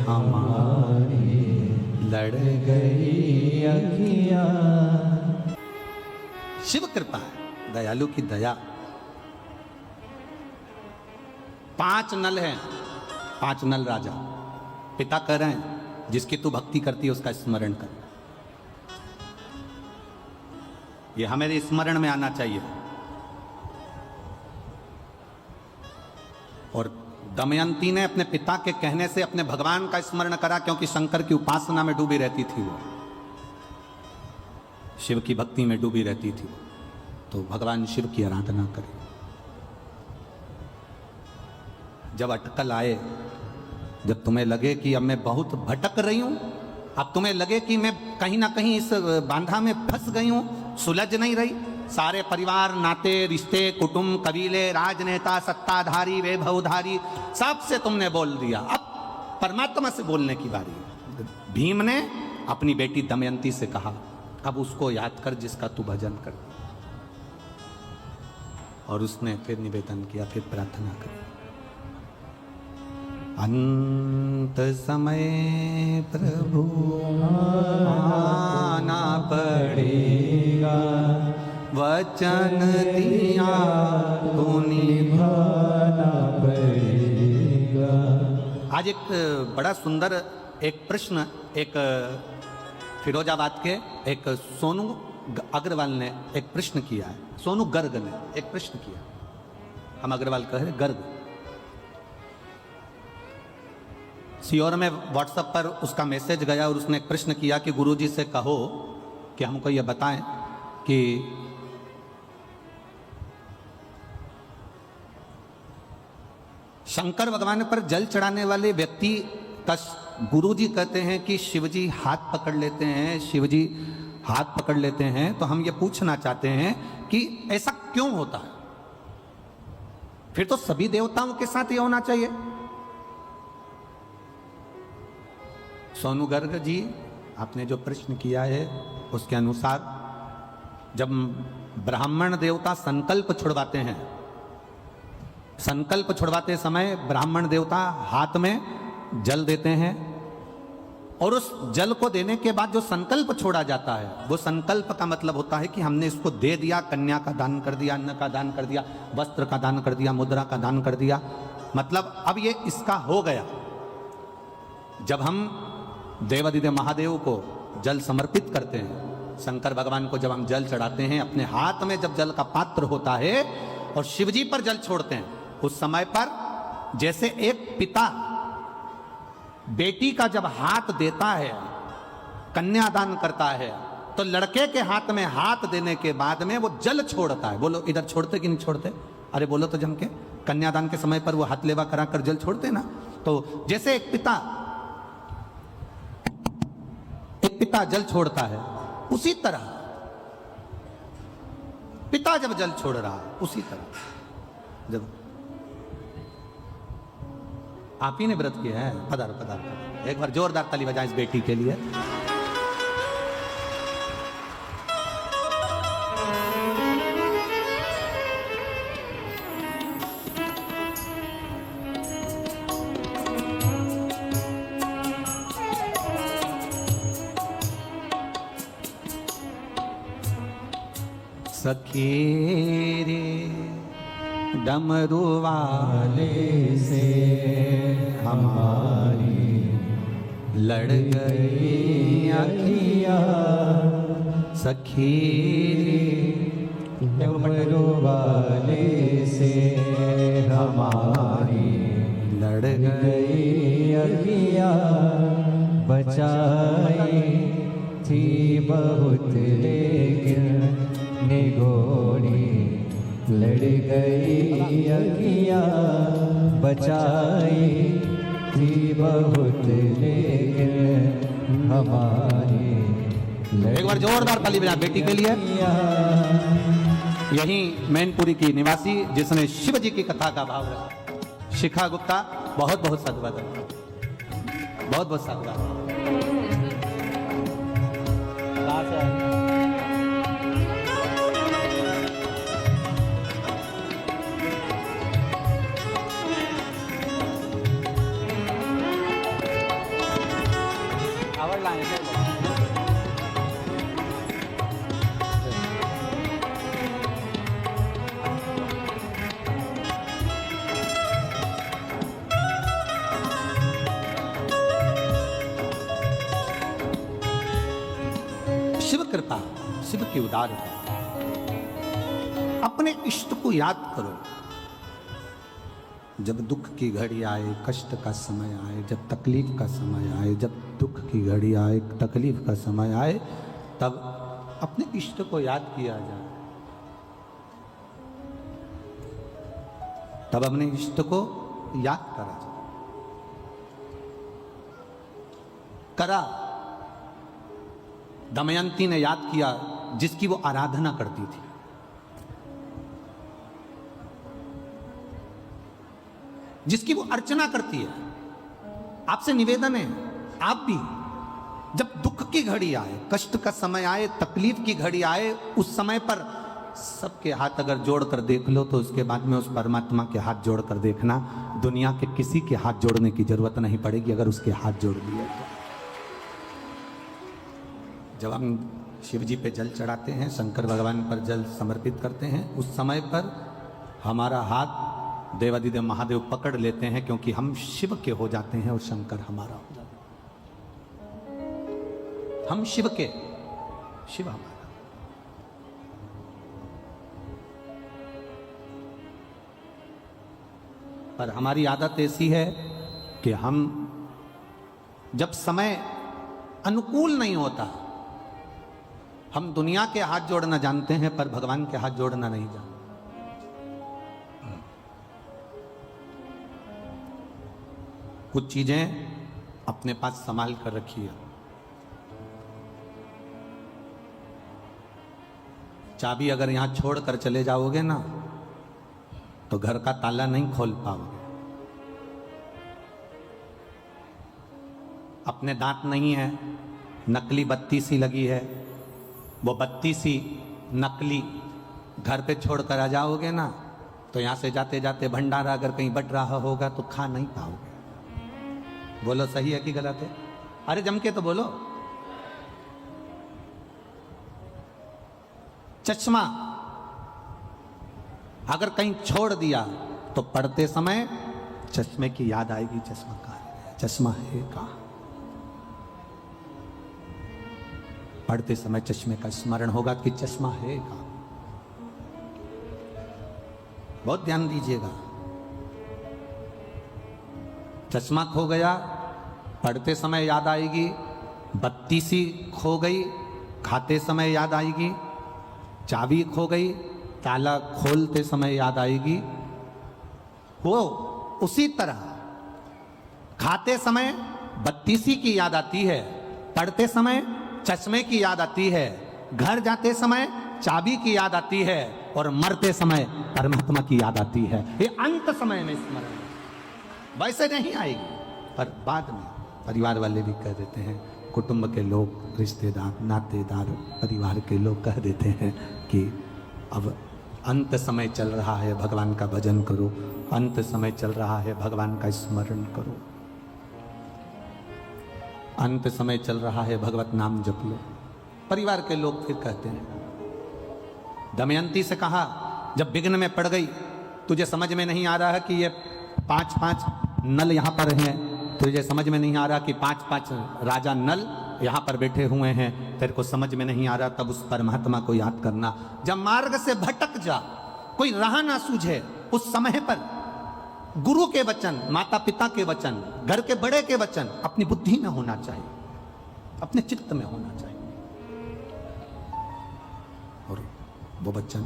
हमारी लड़ गई अखियां। शिव कृपा है, दयालु की दया। 5 नल हैं, 5 नल राजा। पिता कह रहे हैं जिसकी तू भक्ति करती है उसका स्मरण कर। ये हमें स्मरण में आना चाहिए। और दमयंती ने अपने पिता के कहने से अपने भगवान का स्मरण करा, क्योंकि शंकर की उपासना में डूबी रहती थी, वो शिव की भक्ति में डूबी रहती थी, तो भगवान शिव की आराधना करे। जब अटकल आए, जब तुम्हें लगे कि अब मैं बहुत भटक रही हूं, अब तुम्हें लगे कि मैं कहीं ना कहीं इस बांधा में फंस गई हूं, सुलझ नहीं रही, सारे परिवार, नाते, रिश्ते, कुटुंब, कबीले, राजनेता, सत्ताधारी, वैभवधारी, सबसे तुमने बोल दिया। अब परमात्मा से बोलने की बारी है। भीम ने अपनी बेटी दमयंती से कहा, अब उसको याद कर जिसका तू भजन कर। और उसने फिर निवेदन किया, फिर प्रार्थना करी, अंत समय प्रभु आना पड़ेगा, वचन दिया तो निभाना पड़ेगा। आज एक बड़ा सुंदर एक प्रश्न एक फिरोजाबाद के एक सोनू अग्रवाल ने एक प्रश्न किया है। सोनू गर्ग ने एक प्रश्न किया, हम अग्रवाल कह रहे गर्ग। सीओर में व्हाट्सएप पर उसका मैसेज गया और उसने एक प्रश्न किया कि गुरुजी से कहो कि हमको ये बताएं कि शंकर भगवान पर जल चढ़ाने वाले व्यक्ति का गुरुजी कहते हैं कि शिवजी हाथ पकड़ लेते हैं, शिवजी हाथ पकड़ लेते हैं। तो हम ये पूछना चाहते हैं कि ऐसा क्यों होता है? फिर तो सभी देवताओं के साथ ये होना चाहिए। सोनू गर्ग जी, आपने जो प्रश्न किया है उसके अनुसार जब ब्राह्मण देवता संकल्प छुड़वाते हैं, संकल्प छुड़वाते समय ब्राह्मण देवता हाथ में जल देते हैं और उस जल को देने के बाद जो संकल्प छोड़ा जाता है, वो संकल्प का मतलब होता है कि हमने इसको दे दिया, कन्या का दान कर दिया, अन्न का दान कर दिया, वस्त्र का दान कर दिया, मुद्रा का दान कर दिया, मतलब अब ये इसका हो गया। जब हम देवादिदेव महादेव को जल समर्पित करते हैं, शंकर भगवान को जब हम जल चढ़ाते हैं, अपने हाथ में जब जल का पात्र होता है और शिवजी पर जल छोड़ते हैं, उस समय पर जैसे एक पिता बेटी का जब हाथ देता है, कन्यादान करता है, तो लड़के के हाथ में हाथ देने के बाद में वो जल छोड़ता है। बोलो इधर छोड़ते कि नहीं छोड़ते? अरे बोलो तो जम के। कन्यादान के समय पर वो हाथ लेवा कराकर जल छोड़ते ना। तो जैसे एक पिता जल छोड़ता है, उसी तरह पिता जब जल छोड़ रहा है, उसी तरह जब आप ही ने व्रत किया है, पधारो पधारो, एक बार जोरदार ताली बजाएं इस बेटी के लिए। सखी रे डमरू वाले से हमारी लड़ गई अखियाँ, सखी डमरू वाले से हमारी लड़ गई अखियाँ, बचाई थी बहुत लेकिन निगोरी लड़ गई अखियाँ, बचाई थी बहुत लेकिन हमारी। एक बार जोरदार ताली बजा बेटी के लिए। यही मैनपुरी की निवासी जिसने शिव जी की कथा का भाव रखा, शिखा गुप्ता, बहुत बहुत साधुवाद, बहुत बहुत साधुवाद। शिव कृपा, शिव की उदारता। अपने इष्ट को याद करो। जब दुख की घड़ी आए, कष्ट का समय आए, जब तकलीफ का समय आए, जब दुख की घड़ी आए, तकलीफ का समय आए, तब अपने इष्ट को याद किया जाए। तब अपने इष्ट को याद करा जाए। करा, दमयंती ने याद किया जिसकी वो आराधना करती थी। जिसकी वो अर्चना करती है। आपसे निवेदन है, आप भी जब दुख की घड़ी आए, कष्ट का समय आए, तकलीफ की घड़ी आए, उस समय पर सबके हाथ अगर जोड़कर देख लो तो उसके बाद में उस परमात्मा के हाथ जोड़कर देखना, दुनिया के किसी के हाथ जोड़ने की जरूरत नहीं पड़ेगी अगर उसके हाथ जोड़ लिए तो। जब हम शिव जी पे जल चढ़ाते हैं, शंकर भगवान पर जल समर्पित करते हैं, उस समय पर हमारा हाथ देवादिदेव महादेव पकड़ लेते हैं, क्योंकि हम शिव के हो जाते हैं और शंकर हमारा हो जाता है। हम शिव के, शिव हमारा। पर हमारी आदत ऐसी है कि हम जब समय अनुकूल नहीं होता, हम दुनिया के हाथ जोड़ना जानते हैं पर भगवान के हाथ जोड़ना नहीं जानते। कुछ चीजें अपने पास संभाल कर रखिए। चाबी अगर यहां छोड़कर चले जाओगे ना तो घर का ताला नहीं खोल पाओगे। अपने दांत नहीं है, नकली बत्ती सी लगी है, वो बत्ती सी नकली घर पे छोड़कर आ जाओगे ना तो यहां से जाते जाते भंडारा अगर कहीं बट रहा होगा तो खा नहीं पाओगे। बोलो सही है कि गलत है? अरे जम के तो बोलो। चश्मा अगर कहीं छोड़ दिया तो पढ़ते समय चश्मे की याद आएगी, चश्मा कहाँ है, चश्मा है कहाँ। पढ़ते समय चश्मे का स्मरण होगा कि चश्मा है कहाँ। बहुत ध्यान दीजिएगा। चश्मा खो गया, पढ़ते समय याद आएगी, बत्ती सी खो गई, खाते समय याद आएगी, चाबी खो गई, ताला खोलते समय याद आएगी। वो उसी तरह खाते समय बत्ती सी की याद आती है, पढ़ते समय चश्मे की याद आती है, घर जाते समय चाबी की याद आती है और मरते समय परमात्मा की याद आती है। ये अंत समय में स्मरण वैसे नहीं आएगी, पर बाद में परिवार वाले भी कह देते हैं, कुटुंब के लोग, रिश्तेदार, नातेदार, परिवार के लोग कह देते हैं कि अब अंत समय चल रहा है, भगवान का भजन करो, अंत समय चल रहा है, भगवान का स्मरण करो, अंत समय चल रहा है, भगवत नाम जप लो। परिवार के लोग फिर कहते हैं, दमयंती से कहा जब विघ्न में पड़ गई, तुझे समझ में नहीं आ रहा है कि ये 5-5 नल यहाँ पर हैं, तुझे समझ में नहीं आ रहा कि 5-5 राजा नल यहाँ पर बैठे हुए हैं, तेरे को समझ में नहीं आ रहा, तब उस परमात्मा को याद करना। जब मार्ग से भटक जा, कोई राह ना सूझे, उस समय पर गुरु के वचन, माता पिता के वचन, घर के बड़े के वचन अपनी बुद्धि में होना चाहिए, अपने चित्त में होना चाहिए, और वो वचन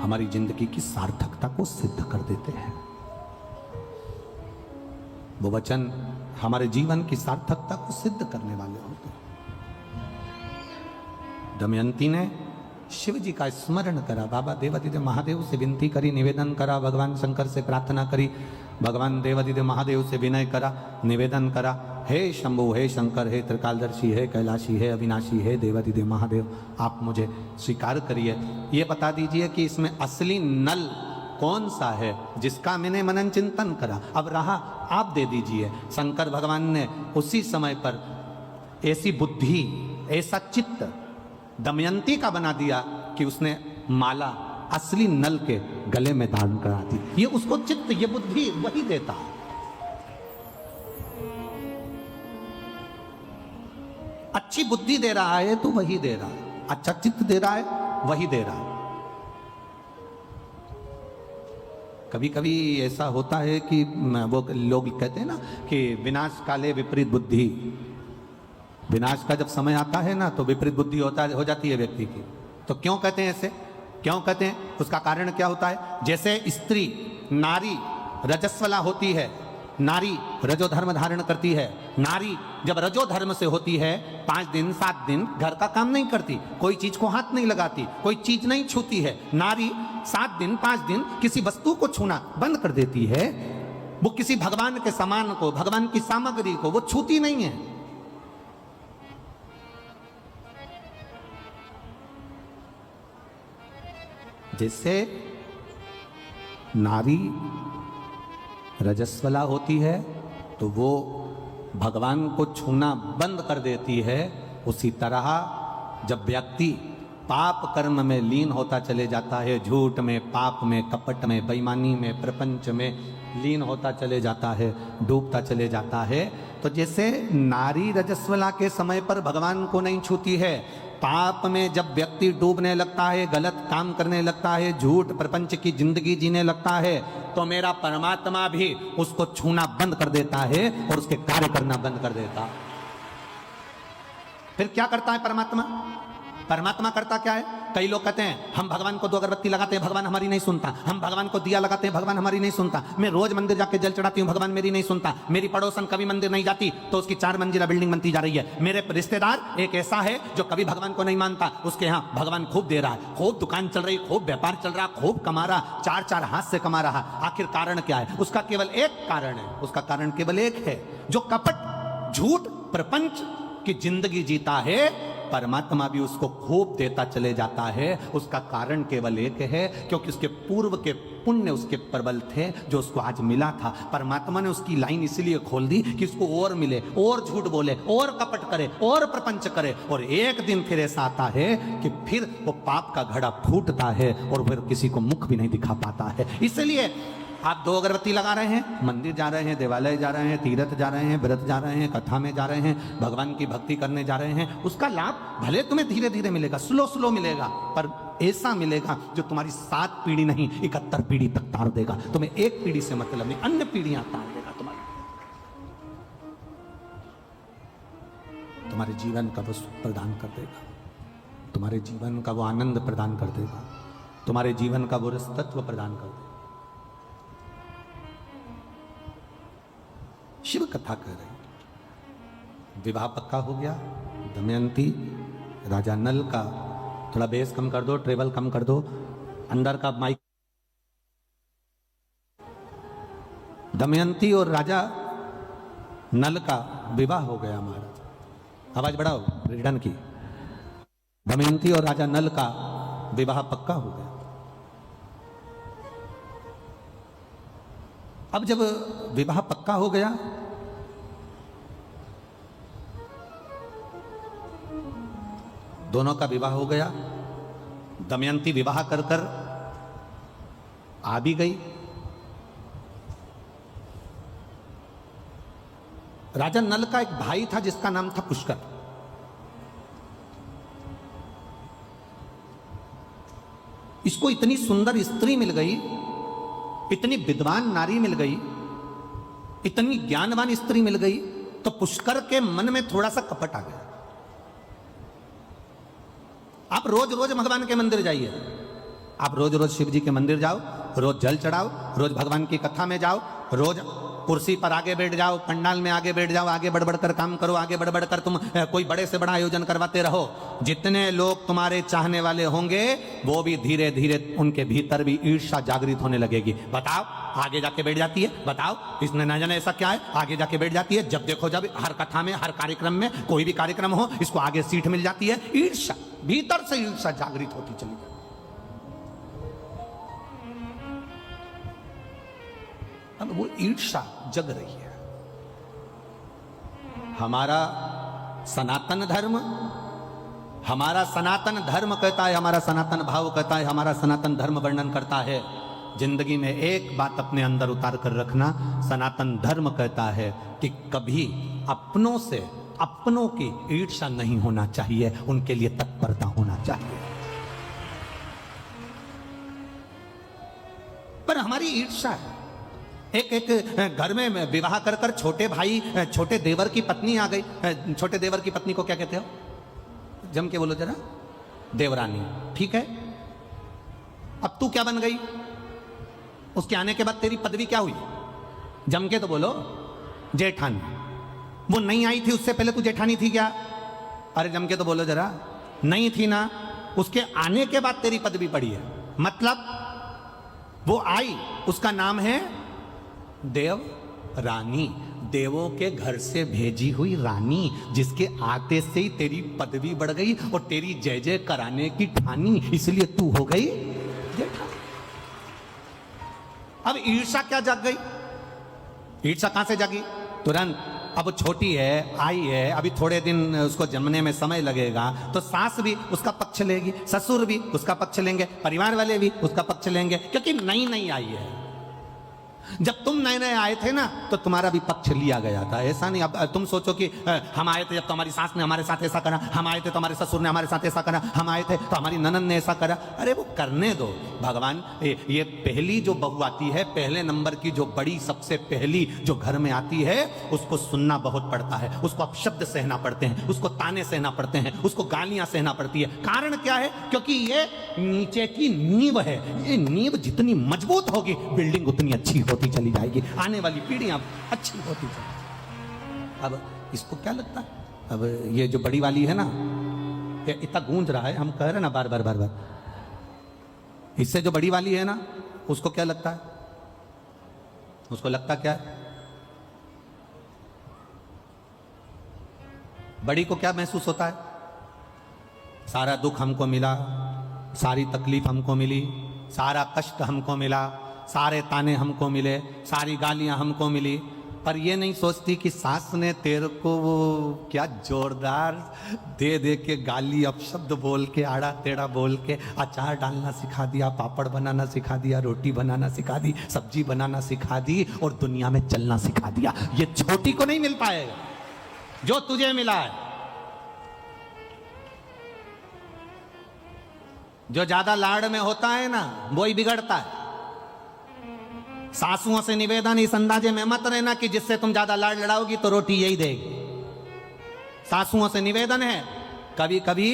हमारी जिंदगी की सार्थकता को सिद्ध कर देते हैं। वो वचन हमारे जीवन की सार्थकता को सिद्ध करने वाले होते हैं। दमयंती ने शिव जी का स्मरण करा, बाबा देवादिदेव महादेव से विनती करी, निवेदन करा, भगवान शंकर से प्रार्थना करी, भगवान देवादिदेव महादेव से विनय करा, निवेदन करा, हे शंभु, हे शंकर, हे त्रिकालदर्शी, हे कैलाशी, हे अविनाशी, हे देवादिदेव महादेव, आप मुझे स्वीकार करिए। ये बता दीजिए कि इसमें असली नल कौन सा है जिसका मैंने मनन चिंतन करा, अब रहा आप दे दीजिए। शंकर भगवान ने उसी समय पर ऐसी बुद्धि, ऐसा चित्त दमयंती का बना दिया कि उसने माला असली नल के गले में धारण करा दी। ये उसको चित्त, ये बुद्धि वही देता है। अच्छी बुद्धि दे रहा है तो वही दे रहा है, अच्छा चित्त दे रहा है वही दे रहा है। कभी कभी ऐसा होता है कि वो लोग कहते हैं ना कि विनाश काले विपरीत बुद्धि, विनाश का जब समय आता है ना तो विपरीत बुद्धि हो जाती है व्यक्ति की। तो क्यों कहते हैं ऐसे, क्यों कहते हैं? उसका कारण क्या होता है? जैसे स्त्री, नारी रजस्वला होती है नारी रजो धर्म धारण करती है। नारी जब रजो धर्म से होती है 5 दिन 7 दिन घर का काम नहीं करती, कोई चीज को हाथ नहीं लगाती, कोई चीज नहीं छूती है। नारी 7 दिन 5 दिन किसी वस्तु को छूना बंद कर देती है। वो किसी भगवान के सामान को, भगवान की सामग्री को वो छूती नहीं है। जिससे नारी रजस्वला होती है तो वो भगवान को छूना बंद कर देती है। उसी तरह जब व्यक्ति पाप कर्म में लीन होता चले जाता है, झूठ में, पाप में, कपट में, बेईमानी में, प्रपंच में लीन होता चले जाता है, डूबता चले जाता है, तो जैसे नारी रजस्वला के समय पर भगवान को नहीं छूती है, पाप में जब व्यक्ति डूबने लगता है, गलत काम करने लगता है, झूठ प्रपंच की जिंदगी जीने लगता है, तो मेरा परमात्मा भी उसको छूना बंद कर देता है और उसके कार्य करना बंद कर देता। फिर क्या करता है परमात्मा? परमात्मा करता क्या है? कई लोग कहते हैं हम भगवान को 2 अगरबत्ती लगाते हैं, भगवान हमारी नहीं सुनता। हम भगवान को दिया लगाते हैं, भगवान हमारी नहीं सुनता। मैं रोज मंदिर जाके जल चढ़ाती हूँ, भगवान मेरी नहीं सुनता। मेरी पड़ोसन कभी मंदिर नहीं जाती तो उसकी 4 मंजिला बिल्डिंग बनती जा रही है। मेरे रिश्तेदार एक ऐसा है जो कभी भगवान को नहीं मानता, उसके यहाँ भगवान खूब दे रहा है, खूब दुकान चल रही, खूब व्यापार चल रहा, खूब कमा रहा, 4 हाथ से कमा रहा। आखिर कारण क्या है? उसका केवल एक कारण है, उसका कारण केवल एक है, जो कपट, झूठ, प्रपंच की जिंदगी जीता है, परमात्मा भी उसको खूब देता चले जाता है। उसका कारण केवल एक है, क्योंकि उसके पूर्व के पुण्य उसके प्रबल थे जो उसको आज मिला था। परमात्मा ने उसकी लाइन इसीलिए खोल दी कि उसको और मिले, और झूठ बोले, और कपट करे, और प्रपंच करे। और एक दिन फिर ऐसा आता है कि फिर वो पाप का घड़ा फूटता है और फिर किसी को मुख भी नहीं दिखा पाता है। इसलिए आप 2 अगरबत्ती लगा रहे हैं, मंदिर जा रहे हैं, देवालय जा रहे हैं, तीर्थ जा रहे हैं, व्रत जा रहे हैं, कथा में जा रहे हैं, भगवान की भक्ति करने जा रहे हैं, उसका लाभ भले तुम्हें धीरे धीरे मिलेगा, स्लो मिलेगा, पर ऐसा मिलेगा जो तुम्हारी 7 पीढ़ी नहीं 71 पीढ़ी तक तार देगा। तुम्हें एक पीढ़ी से मतलब नहीं, अन्य पीढ़ियां तार देगा। तुम्हारे जीवन का वो सुख प्रदान कर देगा, तुम्हारे जीवन का वो आनंद प्रदान कर देगा, तुम्हारे जीवन का वो रसतत्व प्रदान कर देगा। शिव कथा कह रही, विवाह पक्का हो गया। दमयंती राजा नल का, थोड़ा बेस कम कर दो, ट्रेवल कम कर दो, अंदर का माइक। दमयंती और राजा नल का विवाह हो गया। महाराज आवाज बढ़ाओ, रिडन की। दमयंती और राजा नल का विवाह पक्का हो गया। अब जब विवाह पक्का हो गया, दोनों का विवाह हो गया, दमयंती विवाह कर कर आ भी गई। राजा नल का एक भाई था जिसका नाम था पुष्कर। इसको इतनी सुंदर स्त्री मिल गई, इतनी विद्वान नारी मिल गई, इतनी ज्ञानवान स्त्री मिल गई, तो पुष्कर के मन में थोड़ा सा कपट आ गया। आप रोज रोज भगवान के मंदिर जाइए, आप रोज रोज शिव जी के मंदिर जाओ, रोज जल चढ़ाओ, रोज भगवान की कथा में जाओ, रोज कुर्सी पर आगे बैठ जाओ, पंडाल में आगे बैठ जाओ, आगे बढ़ बढ़ कर काम करो, आगे बढ़ बढ़ कर तुम कोई बड़े से बड़ा आयोजन करवाते रहो। जितने लोग तुम्हारे चाहने वाले होंगे वो भी धीरे धीरे उनके भीतर भी ईर्ष्या जागृत होने लगेगी। बताओ, आगे जाके बैठ जाती है, बताओ इसने न जाने ऐसा क्या है, आगे जाके बैठ जाती है। जब देखो, जब हर कथा में, हर कार्यक्रम में, कोई भी कार्यक्रम हो, इसको आगे सीट मिल जाती है। ईर्ष्या, भीतर से ईर्ष्या जागृत होती चली जाती। अब वो ईर्ष्या जग रही है। हमारा सनातन धर्म, हमारा सनातन धर्म कहता है, हमारा सनातन भाव कहता है, हमारा सनातन धर्म वर्णन करता है, जिंदगी में एक बात अपने अंदर उतार कर रखना। सनातन धर्म कहता है कि कभी अपनों से, अपनों की ईर्ष्या नहीं होना चाहिए, उनके लिए तत्परता होना चाहिए। पर हमारी ईर्ष्या है। एक घर में विवाह कर कर छोटे भाई, छोटे देवर की पत्नी आ गई। छोटे देवर की पत्नी को क्या कहते हो? जम के बोलो जरा। देवरानी, ठीक है। अब तू क्या बन गई? उसके आने के बाद तेरी पदवी क्या हुई? जम के तो बोलो जेठानी। वो नहीं आई थी उससे पहले तू जेठानी थी क्या? अरे जम के तो बोलो जरा। नहीं थी ना, उसके आने के बाद तेरी पदवी पड़ी है। मतलब वो आई, उसका नाम है देव रानी, देवों के घर से भेजी हुई रानी, जिसके आते से ही तेरी पदवी बढ़ गई और तेरी जय जय कराने की ठानी, इसलिए तू हो गई जेठानी। अब ईर्षा क्या जाग गई? ईर्षा कहां से जागी? तुरंत। अब छोटी है, आई है, अभी थोड़े दिन उसको जन्मने में समय लगेगा, तो सास भी उसका पक्ष लेगी, ससुर भी उसका पक्ष लेंगे, परिवार वाले भी उसका पक्ष लेंगे, क्योंकि नई नई आई है। जब तुम नए नए आए थे ना, तो तुम्हारा भी पक्ष लिया गया था। ऐसा नहीं अब तुम सोचो कि हम आए थे जब तो हमारी सास ने हमारे साथ ऐसा करा, हम आए थे तो हमारे ससुर ने हमारे साथ ऐसा करा, हम आए थे तो हमारी ननद ने ऐसा करा। अरे वो करने दो भगवान। ये पहली जो बहू आती है, पहले नंबर की जो बड़ी सबसे पहली जो घर में आती है, उसको सुनना बहुत पड़ता है, उसको अपशब्द सहना पड़ते हैं, उसको ताने सहना पड़ते हैं, उसको गालियां सहना पड़ती है। कारण क्या है? क्योंकि ये नीचे की नींव है। ये नींव जितनी मजबूत होगी, बिल्डिंग उतनी अच्छी होती चली जाएगी, आने वाली पीढ़ियां अच्छी होती चली। अब इसको क्या लगता है? अब ये जो बड़ी वाली है ना, ये इतना गूंज रहा है, हम कह रहे ना बार बार बार बार, इससे जो बड़ी वाली है ना, उसको क्या लगता है? उसको लगता क्या है? बड़ी को क्या महसूस होता है? सारा दुख हमको मिला, सारी तकलीफ हमको मिली, सारा कष्ट हमको मिला, सारे ताने हमको मिले, सारी गालियां हमको मिली। पर ये नहीं सोचती कि सास ने तेरे को वो क्या जोरदार दे दे के गाली अपशब्द बोल के, आड़ा टेढ़ा बोल के अचार डालना सिखा दिया, पापड़ बनाना सिखा दिया, रोटी बनाना सिखा दी, सब्जी बनाना सिखा दी और दुनिया में चलना सिखा दिया। ये छोटी को नहीं मिल पाएगा जो तुझे मिला है। जो ज्यादा लाड़ में होता है ना, वो ही बिगड़ता है। सासुओं से निवेदन इस अंदाजे में मत रहना कि जिससे तुम ज्यादा लाड़ लड़ाओगी तो रोटी यही देगी। सासुओं से निवेदन है, कभी कभी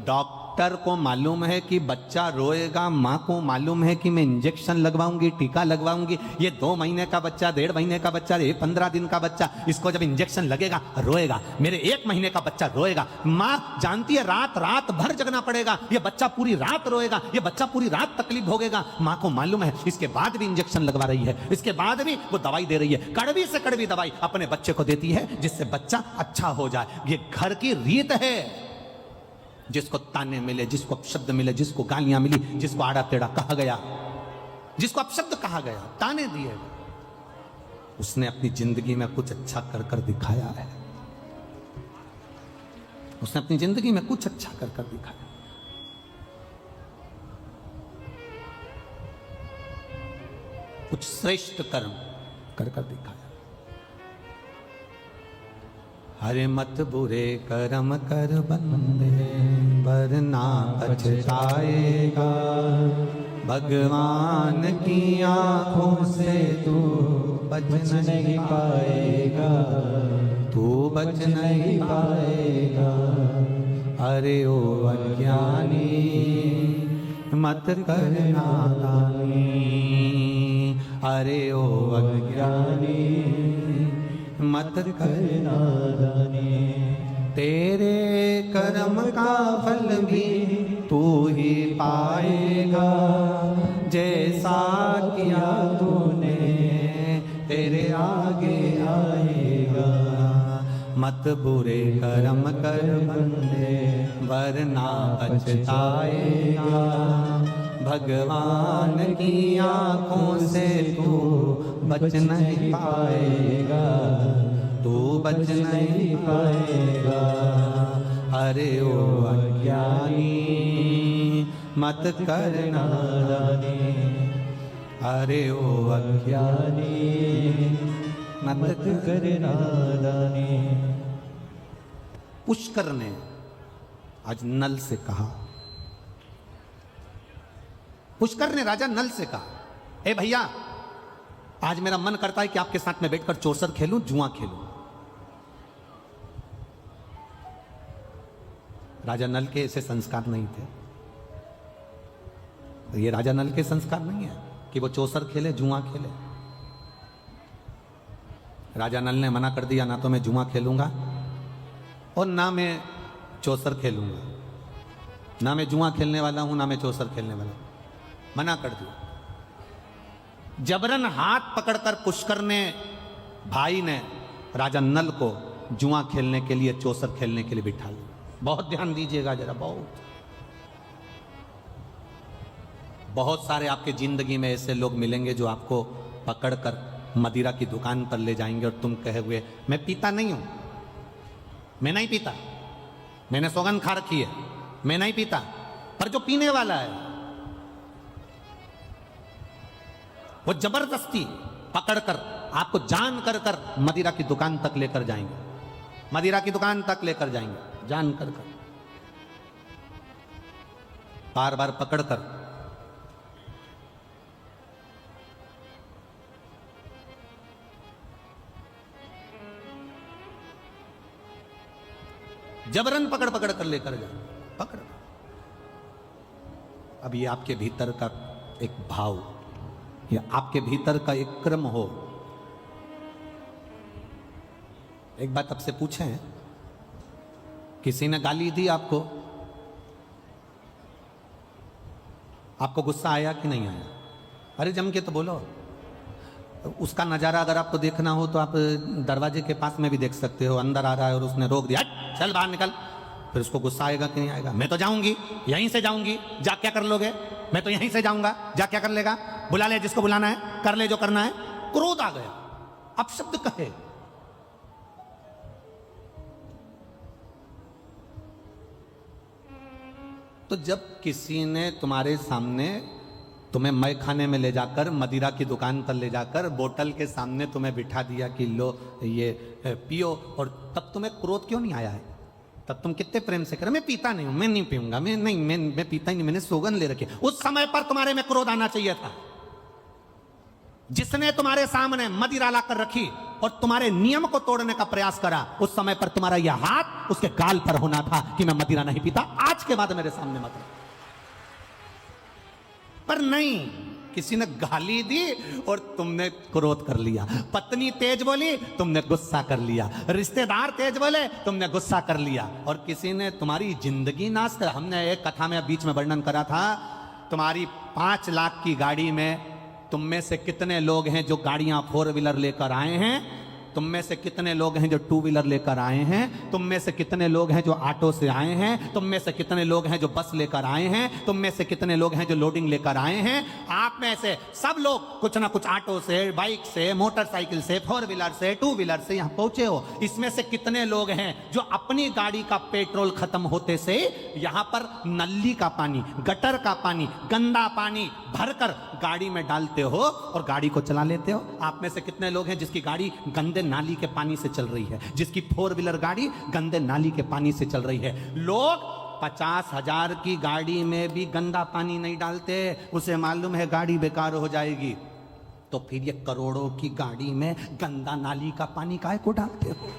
डॉक्टर को मालूम है कि बच्चा रोएगा, माँ को मालूम है कि मैं इंजेक्शन लगवाऊंगी, टीका लगवाऊंगी, ये 2 महीने का बच्चा, 1.5 महीने का बच्चा, 15 दिन का बच्चा, इसको जब इंजेक्शन लगेगा रोएगा, मेरे 1 महीने का बच्चा रोएगा। माँ जानती है रात रात भर जगना पड़ेगा, ये बच्चा पूरी रात रोएगा, ये बच्चा पूरी रात तकलीफ भोगेगा। माँ को मालूम है, इसके बाद भी इंजेक्शन लगवा रही है, इसके बाद भी वो दवाई दे रही है, कड़वी से कड़वी दवाई अपने बच्चे को देती है, जिससे बच्चा अच्छा हो जाए। ये घर की रीत है। जिसको ताने मिले, जिसको अपशब्द मिले, जिसको गालियां मिली, जिसको आड़ा टेढ़ा कहा गया, जिसको अपशब्द कहा गया, ताने दिए, उसने अपनी जिंदगी में कुछ अच्छा कर कर दिखाया है। उसने अपनी जिंदगी में कुछ अच्छा कर कर दिखाया। कुछ श्रेष्ठ कर्म कर कर दिखाया। हरे मत बुरे कर्म कर बंदे, वरना पछताएगा। भगवान की आंखों से तू बच नहीं पाएगा, तू बच नहीं पाएगा। अरे ओ अज्ञानी मत कर नादानी, अरे ओ अज्ञानी मत कर नादानी। तेरे कर्म का फल भी तू ही पाएगा, जैसा किया तूने तेरे आगे आएगा। मत बुरे कर्म कर बंदे, वरना पछताएगा। भगवान की आंखों से तू बच नहीं पाएगा, तू बच नहीं पाएगा। अरे ओ अज्ञानी मत कर नादानी, अरे ओ अज्ञानी मत कर नादानी। पुष्कर ने आज नल से कहा, पुष्कर ने राजा नल से कहा, ए भैया आज मेरा मन करता है कि आपके साथ में बैठकर चौसर खेलूं, जुआ खेलूं। राजा नल के ऐसे संस्कार नहीं थे। तो ये राजा नल के संस्कार नहीं है कि वो चौसर खेले, जुआ खेले। राजा नल ने मना कर दिया, ना तो मैं जुआ खेलूंगा और ना मैं चौसर खेलूंगा, ना मैं जुआ खेलने वाला हूं, ना मैं चौसर खेलने वाला हूं, मना कर दिया। जबरन हाथ पकड़कर पुष्कर ने, भाई ने राजा नल को जुआ खेलने के लिए, चौसर खेलने के लिए बिठा लिया। बहुत ध्यान दीजिएगा जरा, बहुत सारे आपके जिंदगी में ऐसे लोग मिलेंगे जो आपको पकड़कर मदिरा की दुकान पर ले जाएंगे और तुम कहे हुए मैं पीता नहीं हूं, मैं नहीं पीता, मैंने सौगंध खा रखी है, मैं नहीं पीता। पर जो पीने वाला है वो जबरदस्ती पकड़कर आपको जान कर कर मदिरा की दुकान तक लेकर जाएंगे, मदिरा की दुकान तक लेकर जाएंगे, जान कर कर, बार बार पकड़कर। जबरन पकड़ पकड़ कर लेकर जाए, पकड़। अब ये आपके भीतर का एक भाव, ये आपके भीतर का एक क्रम हो। एक बात आपसे पूछें, किसी ने गाली दी आपको, आपको गुस्सा आया कि नहीं आया? अरे जम के तो बोलो। उसका नजारा अगर आपको देखना हो तो आप दरवाजे के पास में भी देख सकते हो, अंदर आ रहा है और उसने रोक दिया, चल बाहर निकल, फिर उसको गुस्सा आएगा कि नहीं आएगा? मैं तो जाऊंगी, यहीं से जाऊंगी, जा क्या कर लोगे? मैं तो यहीं से जाऊंगा, जा क्या कर लेगा? बुला ले जिसको बुलाना है, कर ले जो करना है। क्रोध आ गया, अपशब्द कहे। तो जब किसी ने तुम्हारे सामने तुम्हें मय खाने में ले जाकर, मदिरा की दुकान पर ले जाकर, बोतल के सामने तुम्हें बिठा दिया कि लो ये पियो, और तब तुम्हें क्रोध क्यों नहीं आया है? तब तुम कितने प्रेम से कह, मैं पीता नहीं हूं, मैं नहीं पीऊंगा, मैं पीता ही नहीं, मैंने सौगंध ले रखी। उस समय पर तुम्हारे में क्रोध आना चाहिए था। जिसने तुम्हारे सामने मदिरा लाकर रखी और तुम्हारे नियम को तोड़ने का प्रयास करा, उस समय पर तुम्हारा यह हाथ उसके गाल पर होना था कि मैं मदिरा नहीं पीता, आज के बाद मेरे सामने मत। पर नहीं, किसी ने गाली दी और तुमने क्रोध कर लिया। पत्नी तेज बोली, तुमने गुस्सा कर लिया। रिश्तेदार तेज बोले, तुमने गुस्सा कर लिया। और किसी ने तुम्हारी जिंदगी नाश कर। हमने एक कथा में बीच में वर्णन करा था, तुम्हारी 5 लाख की गाड़ी में तुम में से कितने लोग हैं जो गाड़ियां 4 व्हीलर लेकर आए हैं? तुम में से कितने लोग हैं जो 2 व्हीलर लेकर आए हैं? तुम में से कितने लोग हैं जो ऑटो से आए हैं? तुम में से कितने लोग हैं जो बस लेकर आए हैं? तुम में से कितने लोग हैं जो लोडिंग लेकर आए हैं? आप में से सब लोग कुछ ना कुछ ऑटो से, बाइक से, मोटरसाइकिल से, 4 व्हीलर से, 2 व्हीलर से यहां पहुंचे हो। इसमें से कितने लोग हैं जो अपनी गाड़ी का पेट्रोल खत्म होते से यहां पर नली का पानी, गटर का पानी, गंदा पानी भरकर गाड़ी में डालते हो और गाड़ी को चला लेते हो? आप में से कितने लोग हैं जिसकी गाड़ी गंदे नाली के पानी से चल रही है, जिसकी 4 व्हीलर गाड़ी गंदे नाली के पानी से चल रही है? लोग 50,000 की गाड़ी में भी गंदा पानी नहीं डालते, उसे मालूम है गाड़ी बेकार हो जाएगी। तो फिर ये करोड़ों की गाड़ी में गंदा नाली का पानी काहे को डालते हो?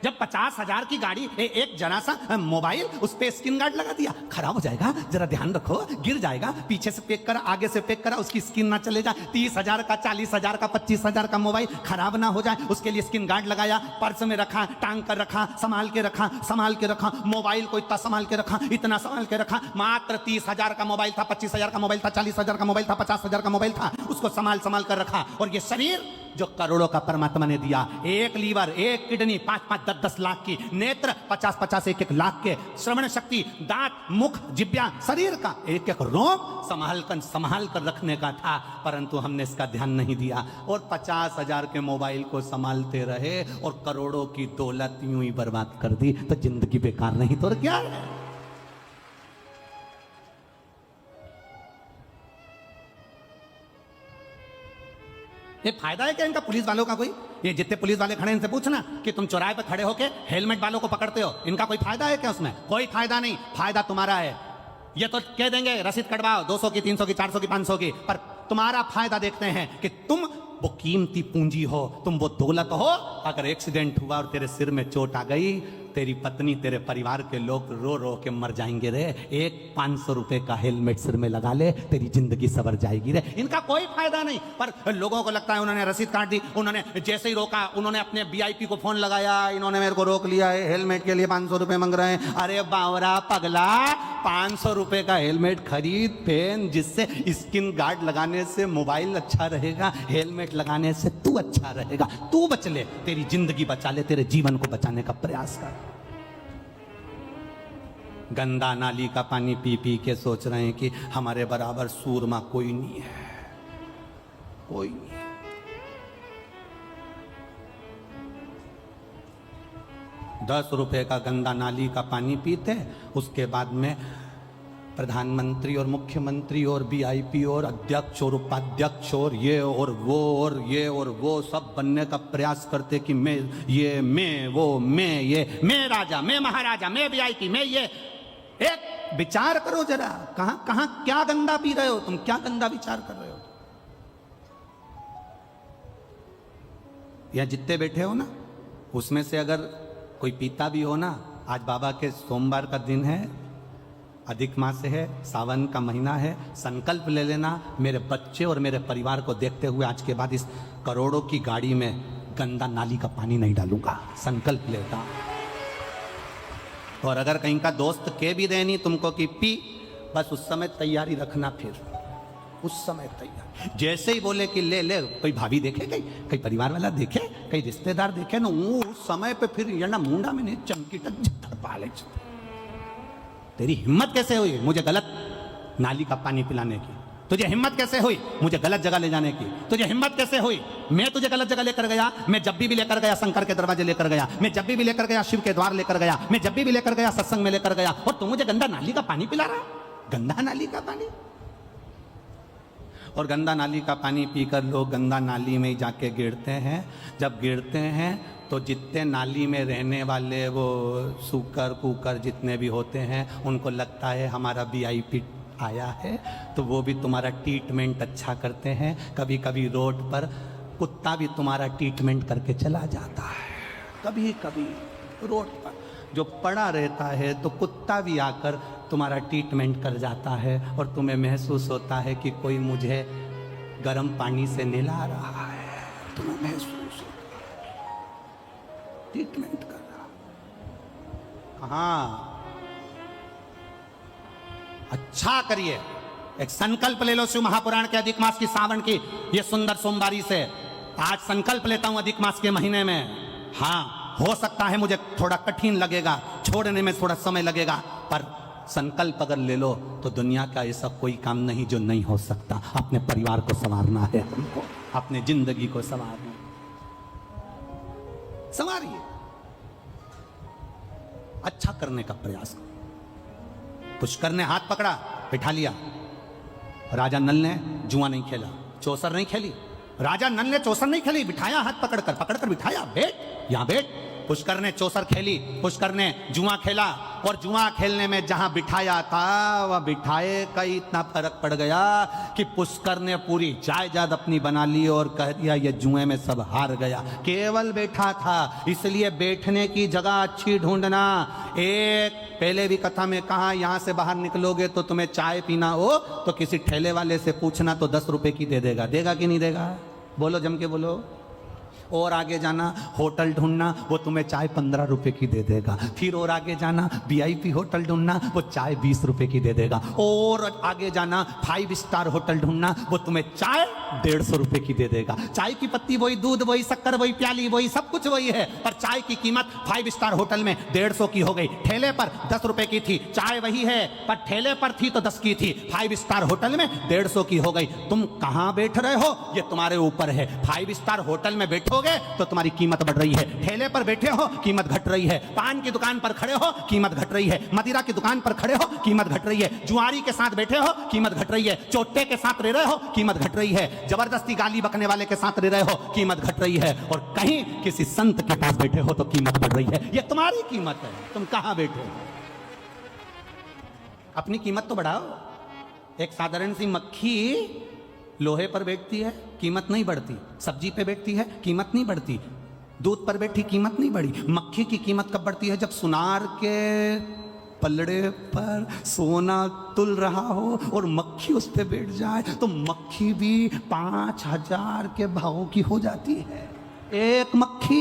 जब 50,000 की गाड़ी एक जरा सा मोबाइल, उस पे स्क्रीन गार्ड लगा दिया, खराब हो जाएगा, जरा ध्यान रखो, गिर जाएगा, पीछे से पैक करा, आगे से पैक करा, उसकी स्क्रीन ना चले जाए। 30,000 का, 40,000 का, 25,000 का मोबाइल खराब ना हो जाए, उसके लिए स्क्रीन गार्ड लगाया, पर्स में रखा, टांग कर रखा, संभाल के रखा, संभाल के रखा। मोबाइल को इतना संभाल के रखा, इतना संभाल के रखा। मात्र 30,000 का मोबाइल था, 25,000 का मोबाइल था, 40,000 का मोबाइल था, 50,000 का मोबाइल था, उसको संभाल संभाल कर रखा। और ये शरीर जो करोड़ों का परमात्मा ने दिया, एक लीवर, एक किडनी, 5-5, 10-10 लाख की, नेत्र 50-50, 1-1 लाख के, श्रवण शक्ति, दांत, मुख, जिब्या, शरीर का एक एक रोम संभाल कर रखने का था, परंतु हमने इसका ध्यान नहीं दिया और 50,000 के मोबाइल को संभालते रहे और करोड़ों की दौलत यूं ही बर्बाद कर दी। तो जिंदगी बेकार नहीं तो और क्या है? ये फायदा है क्या इनका पुलिस वालों का? कोई ये जितने पुलिस वाले खड़े इनसे पूछना कि तुम चौराहे पर खड़े होके हेलमेट वालों को पकड़ते हो, इनका कोई फायदा है क्या उसमें? कोई फायदा नहीं। फायदा तुम्हारा है। ये तो कह देंगे रसीद कटवाओ, 200 की, 300 की, 400 की, 500 की, पर तुम्हारा फायदा देखते हैं कि तुम वो कीमती पूंजी हो, तुम वो दौलत हो। अगर एक्सीडेंट हुआ और तेरे सिर में चोट आ गई तेरी पत्नी तेरे परिवार के लोग रो रो के मर जाएंगे रे। एक 500 रुपए का हेलमेट सिर में लगा ले, तेरी जिंदगी सवर जाएगी रे। इनका कोई फायदा नहीं, पर लोगों को लगता है उन्होंने रसीद काट दी, उन्होंने जैसे ही रोका उन्होंने अपने वीआईपी को फोन लगाया, इन्होंने मेरे को रोक लिया है, हेलमेट के लिए 500 रुपए मांग रहे हैं। अरे बावरा पगला, 500 रुपए का हेलमेट खरीद पहन, जिससे स्किन गार्ड लगाने से मोबाइल अच्छा रहेगा, हेलमेट लगाने से तू अच्छा रहेगा। तू बच ले, तेरी जिंदगी बचा ले, तेरे जीवन को बचाने का प्रयास कर। गंदा नाली का पानी पी पी के सोच रहे हैं कि हमारे बराबर सूरमा कोई नहीं है, कोई नहीं। ₹10 का गंदा नाली का पानी पीते, उसके बाद में प्रधानमंत्री और मुख्यमंत्री और वीआईपी और अध्यक्ष और उपाध्यक्ष और ये और वो और ये और वो सब बनने का प्रयास करते कि मैं ये, मैं वो, मैं ये, मैं राजा, मैं महाराजा, मैं वीआईपी, मैं ये। एक विचार करो जरा, कहां कहां क्या गंदा पी रहे हो तुम, क्या गंदा विचार कर रहे हो। यहां जितने बैठे हो ना, उसमें से अगर कोई पीता भी हो ना, आज बाबा के सोमवार का दिन है, अधिक मास है, सावन का महीना है, संकल्प ले लेना, मेरे बच्चे और मेरे परिवार को देखते हुए आज के बाद इस करोड़ों की गाड़ी में गंदा नाली का पानी नहीं डालूंगा। संकल्प लेता। और अगर कहीं का दोस्त के भी देनी तुमको कि पी, बस उस समय तैयारी रखना, फिर उस समय तैयार। जैसे ही बोले कि ले ले, कोई भाभी देखे, कहीं परिवार वाला देखे, कहीं रिश्तेदार देखे ना, उस समय पे फिर ये ना मुंडा में नहीं चमकी टक झट्टर पाले। तेरी हिम्मत कैसे हुई मुझे गलत नाली का पानी पिलाने की? तुझे हिम्मत कैसे हुई मुझे गलत जगह ले जाने की? तुझे हिम्मत कैसे हुई? मैं तुझे गलत जगह लेकर गया, मैं जब भी लेकर गया शंकर के दरवाजे लेकर गया, मैं जब भी लेकर गया शिव के द्वार लेकर गया, मैं जब भी लेकर गया सत्संग में लेकर गया, और तू मुझे गंदा नाली का पानी पिला रहा? गंदा नाली का पानी। और गंदा नाली का पानी पीकर लोग गंदा नाली में ही जाके गिरते हैं। जब गिरते हैं तो जितने नाली में रहने वाले वो सूकर कुकर जितने भी होते हैं, उनको लगता है हमारा वीआईपी आया है, तो वो भी तुम्हारा ट्रीटमेंट अच्छा करते हैं। कभी कभी रोड पर कुत्ता भी तुम्हारा ट्रीटमेंट करके चला जाता है। कभी कभी रोड पर जो पड़ा रहता है तो कुत्ता भी आकर तुम्हारा ट्रीटमेंट कर जाता है, और तुम्हें महसूस होता है कि कोई मुझे गर्म पानी से नहला रहा है। तुम्हें महसूस ट्रीटमेंट कर रहा। कहाँ? अच्छा करिए, एक संकल्प ले लो शिव महापुराण के अधिक मास की सावन की ये सुंदर सोमवारी से। आज संकल्प लेता हूं अधिक मास के महीने में। हाँ, हो सकता है मुझे थोड़ा कठिन लगेगा, छोड़ने में थोड़ा समय लगेगा, पर संकल्प अगर ले लो तो दुनिया का ऐसा कोई काम नहीं जो नहीं हो सकता। अपने परिवार को संवारना है हमको, अपने जिंदगी को संवारना। संवारिए, अच्छा करने का प्रयास करो। पुष्कर ने हाथ पकड़ा, बिठा लिया। राजा नल ने जुआ नहीं खेला, चौसर नहीं खेली। राजा नल ने चौसर नहीं खेली, बिठाया हाथ पकड़कर बिठाया, बैठ यहां बैठ। पुष्कर ने चौसर खेली, पुष्कर ने जुआ खेला, और जुआ खेलने में जहां बिठाया था वह बिठाए का इतना फर्क पड़ गया कि पुष्कर ने पूरी जायदाद अपनी बना ली और कह दिया ये जुए में सब हार गया। केवल बैठा था, इसलिए बैठने की जगह अच्छी ढूंढना। एक पहले भी कथा में कहा, यहां से बाहर निकलोगे तो तुम्हें चाय पीना हो तो किसी ठेले वाले से पूछना तो 10 रुपए की दे देगा। देगा कि नहीं देगा? बोलो, जम के बोलो। और आगे जाना, होटल ढूंढना, वो तुम्हें चाय 15 रुपए की दे देगा। फिर और आगे जाना, वीआईपी होटल ढूंढना, वो चाय 20 रुपए की दे देगा। और आगे जाना, 5 स्टार होटल ढूंढना, वो तुम्हें चाय 150 रुपए की दे देगा। चाय की पत्ती वही, दूध वही, शक्कर वही, प्याली वही, सब कुछ वही है, पर चाय की कीमत 5 स्टार होटल में 150 की हो गई। ठेले पर 10 रुपए की थी, चाय वही है, पर ठेले पर थी तो 10 की थी, 5 स्टार होटल में 150 की हो गई। तुम कहां बैठ रहे हो ये तुम्हारे ऊपर है। 5 स्टार होटल में बैठो तो तुम्हारी कीमत बढ़ रही है, ठेले पर बैठे हो कीमत घट रही है, पान की दुकान पर खड़े हो कीमत घट रही है, मदिरा की दुकान पर खड़े हो कीमत घट रही है, जुआरी के साथ बैठे हो कीमत घट रही है, चोटे के साथ रह रहे हो कीमत घट रही है, जबरदस्ती गाली बकने वाले के साथ रह रहे हो कीमत घट रही है, और कहीं किसी संत के पास बैठे हो तो कीमत बढ़ रही है। ये तुम्हारी कीमत है, तुम कहां बैठे हो? अपनी कीमत तो बढ़ाओ। एक साधारण सी मक्खी लोहे पर बैठती है, कीमत नहीं बढ़ती। सब्जी पे बैठती है, कीमत नहीं बढ़ती। दूध पर बैठी कीमत नहीं बढ़ी। मक्खी की कीमत कब बढ़ती है? जब सुनार के पलड़े पर सोना तुल रहा हो और मक्खी उस पे बैठ जाए तो मक्खी भी 5,000 के भाव की हो जाती है। एक मक्खी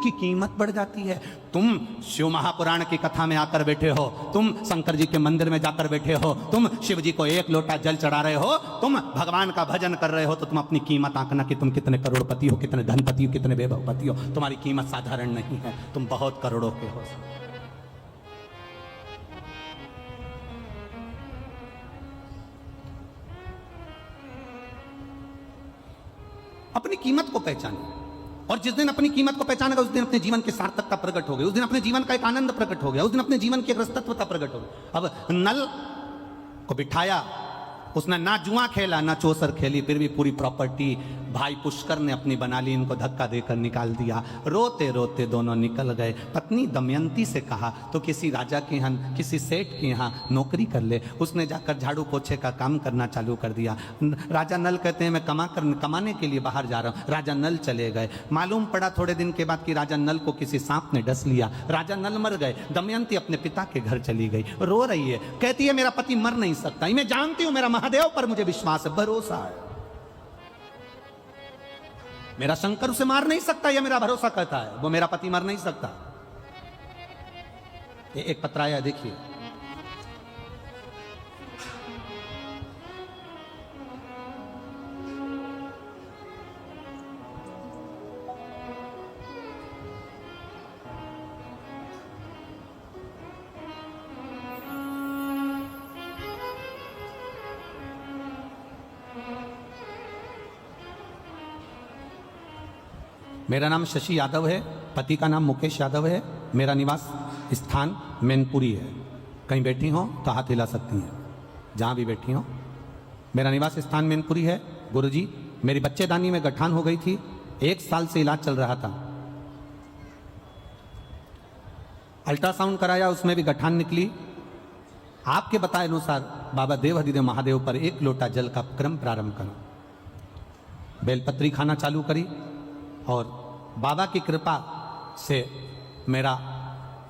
की कीमत बढ़ जाती है। तुम शिव महापुराण की कथा में आकर बैठे हो, तुम शंकर जी के मंदिर में जाकर बैठे हो, तुम शिव जी को 1 लोटा जल चढ़ा रहे हो, तुम भगवान का भजन कर रहे हो, तो तुम अपनी कीमत आंकना कि तुम कितने करोड़पति हो, कितने धनपति हो, कितने वैभवपति हो। तुम्हारी कीमत साधारण नहीं है, तुम बहुत करोड़ों के हो। अपनी कीमत को पहचाने, और जिस दिन अपनी कीमत को पहचानेगा उस दिन अपने जीवन की सार्थकता प्रकट हो गई, उस दिन अपने जीवन का एक आनंद प्रकट हो गया, उस दिन अपने जीवन की एक रसतत्वता प्रकट हो गई। अब नल को बिठाया, उसने ना जुआ खेला ना चौसर खेली, फिर भी पूरी प्रॉपर्टी भाई पुष्कर ने अपनी बना ली, इनको धक्का देकर निकाल दिया। रोते रोते दोनों निकल गए। पत्नी दमयंती से कहा तो किसी राजा के यहाँ, किसी सेठ के यहाँ नौकरी कर ले। उसने जाकर झाड़ू पोछे का काम करना चालू कर दिया। राजा नल कहते हैं मैं कमाने के लिए बाहर जा रहा हूँ। राजा नल चले गए। मालूम पड़ा थोड़े दिन के बाद कि राजा नल को किसी सांप ने डस लिया। राजा नल मर गए। दमयंती अपने पिता के घर चली गई, रो रही है, कहती है मेरा पति मर नहीं सकता, मैं जानती हूँ, मेरा महादेव पर मुझे विश्वास है, भरोसा है, मेरा शंकर उसे मार नहीं सकता, यह मेरा भरोसा कहता है, वो मेरा पति मर नहीं सकता। ये एक पत्र आया, देखिए। मेरा नाम शशि यादव है, पति का नाम मुकेश यादव है, मेरा निवास स्थान मैनपुरी है। कहीं बैठी हो तो हाथ हिला सकती हैं, जहाँ भी बैठी हो। मेरा निवास स्थान मैनपुरी है। गुरुजी, मेरी बच्चेदानी में गठान हो गई थी, 1 साल से इलाज चल रहा था। अल्ट्रासाउंड कराया, उसमें भी गठान निकली। आपके बताए अनुसार बाबा देवाधिदेव महादेव पर 1 लोटा जल का क्रम प्रारंभ करो। बेलपत्री खाना चालू करी और बाबा की कृपा से मेरा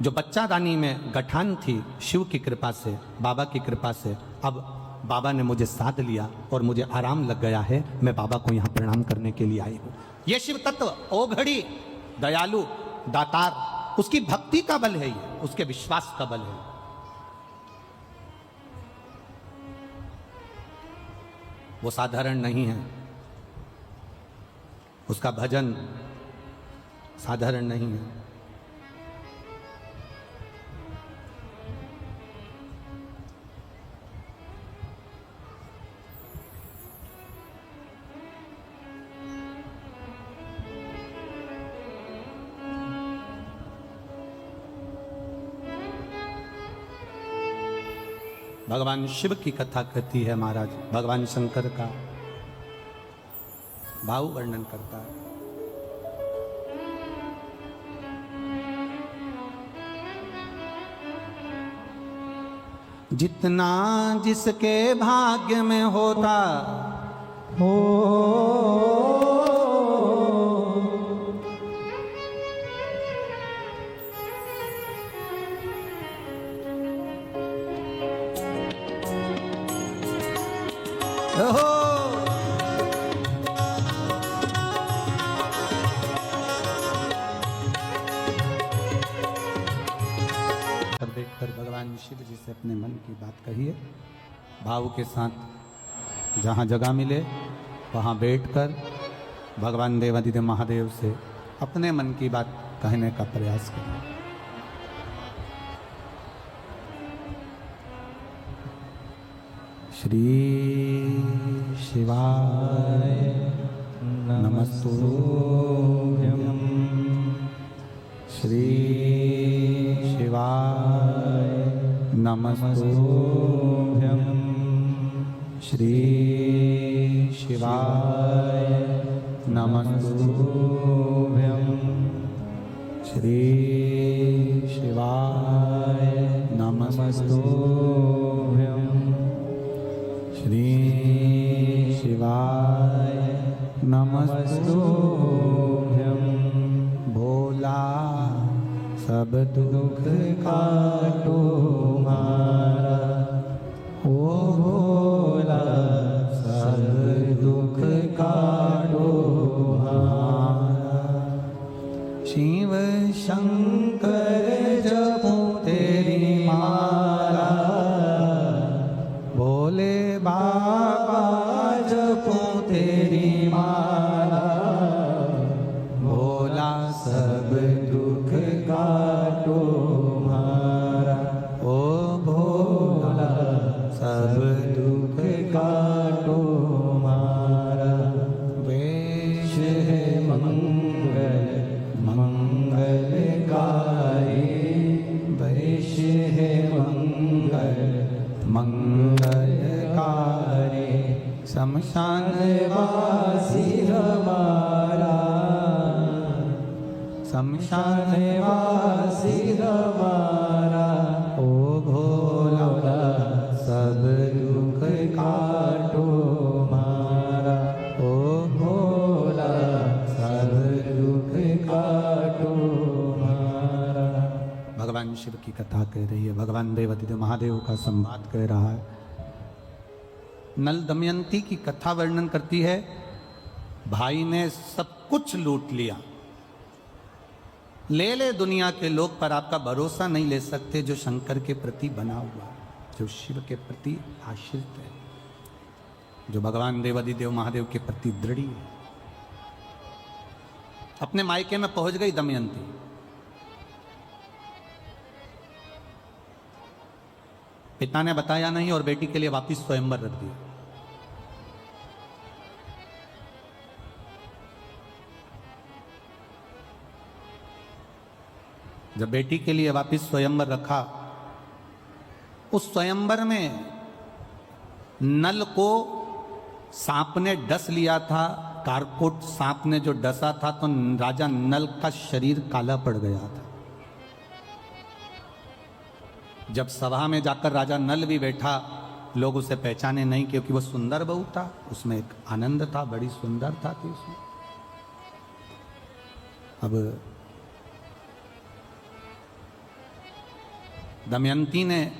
जो बच्चादानी में गठान थी, शिव की कृपा से, बाबा की कृपा से, अब बाबा ने मुझे साध लिया और मुझे आराम लग गया है। मैं बाबा को यहाँ प्रणाम करने के लिए आई हूँ। ये शिव तत्व ओघड़ी, दयालु, दातार, उसकी भक्ति का बल है, ये उसके विश्वास का बल है। वो साधारण नहीं है, उसका भजन साधारण नहीं है। भगवान शिव की कथा कहती है महाराज, भगवान शंकर का भाव वर्णन करता है। जितना जिसके भाग्य में होता हो, देखकर भगवान शिव जी से अपने मन की बात कहिए। भाव के साथ जहाँ जगह मिले वहाँ बैठकर भगवान देवाधिदेव महादेव से अपने मन की बात कहने का प्रयास करें। श्री शिवाय नमस्तुभ्यं। श्री शिवाय नमस्तुभ्यं। श्री शिवाय नमस्तुभ्यं। श्री शिवाय नमस्तुभ्यं। श्री शिवाय नमस्तुभ्यं। भो सब दुख काटो मारा, ओ भोला सब दुख काटो मारा। शिव शंकर जपो तेरी माला, भोले बाबा जपो तेरी माला, भोला सब दुख काटो मारा, ओ भोला सब दुख काटो मारा। वेश है मंगल मंगलकारी, वेश है मंगल मंगलकारी, शमशान वासी हमारा, शमशान वासी हमारा, ओ भोला सब दुख काटो मारा, ओ भोला सब दुख काटो मारा। भगवान शिव की कथा कह रही है, भगवान देवादिदेव महादेव का संवाद कह रहा है। नल दमयंती की कथा वर्णन करती है, भाई ने सब कुछ लूट लिया, ले ले दुनिया के लोग, पर आपका भरोसा नहीं ले सकते जो शंकर के प्रति बना हुआ, जो शिव के प्रति आश्रित है, जो भगवान देवादिदेव महादेव के प्रति दृढ़ है। अपने मायके में पहुंच गई दमयंती। पिता ने बताया नहीं और बेटी के लिए वापिस स्वयंवर रख दिया। जब बेटी के लिए वापिस स्वयंवर रखा, उस स्वयंवर में नल को सांप ने डस लिया था। कारकोट सांप ने जो डसा था तो राजा नल का शरीर काला पड़ गया था। जब सभा में जाकर राजा नल भी बैठा, लोग उसे पहचाने नहीं, क्योंकि वो सुंदर बहू था, उसमें एक आनंद था, बड़ी सुंदरता थी उसमें। अब दमयंती ने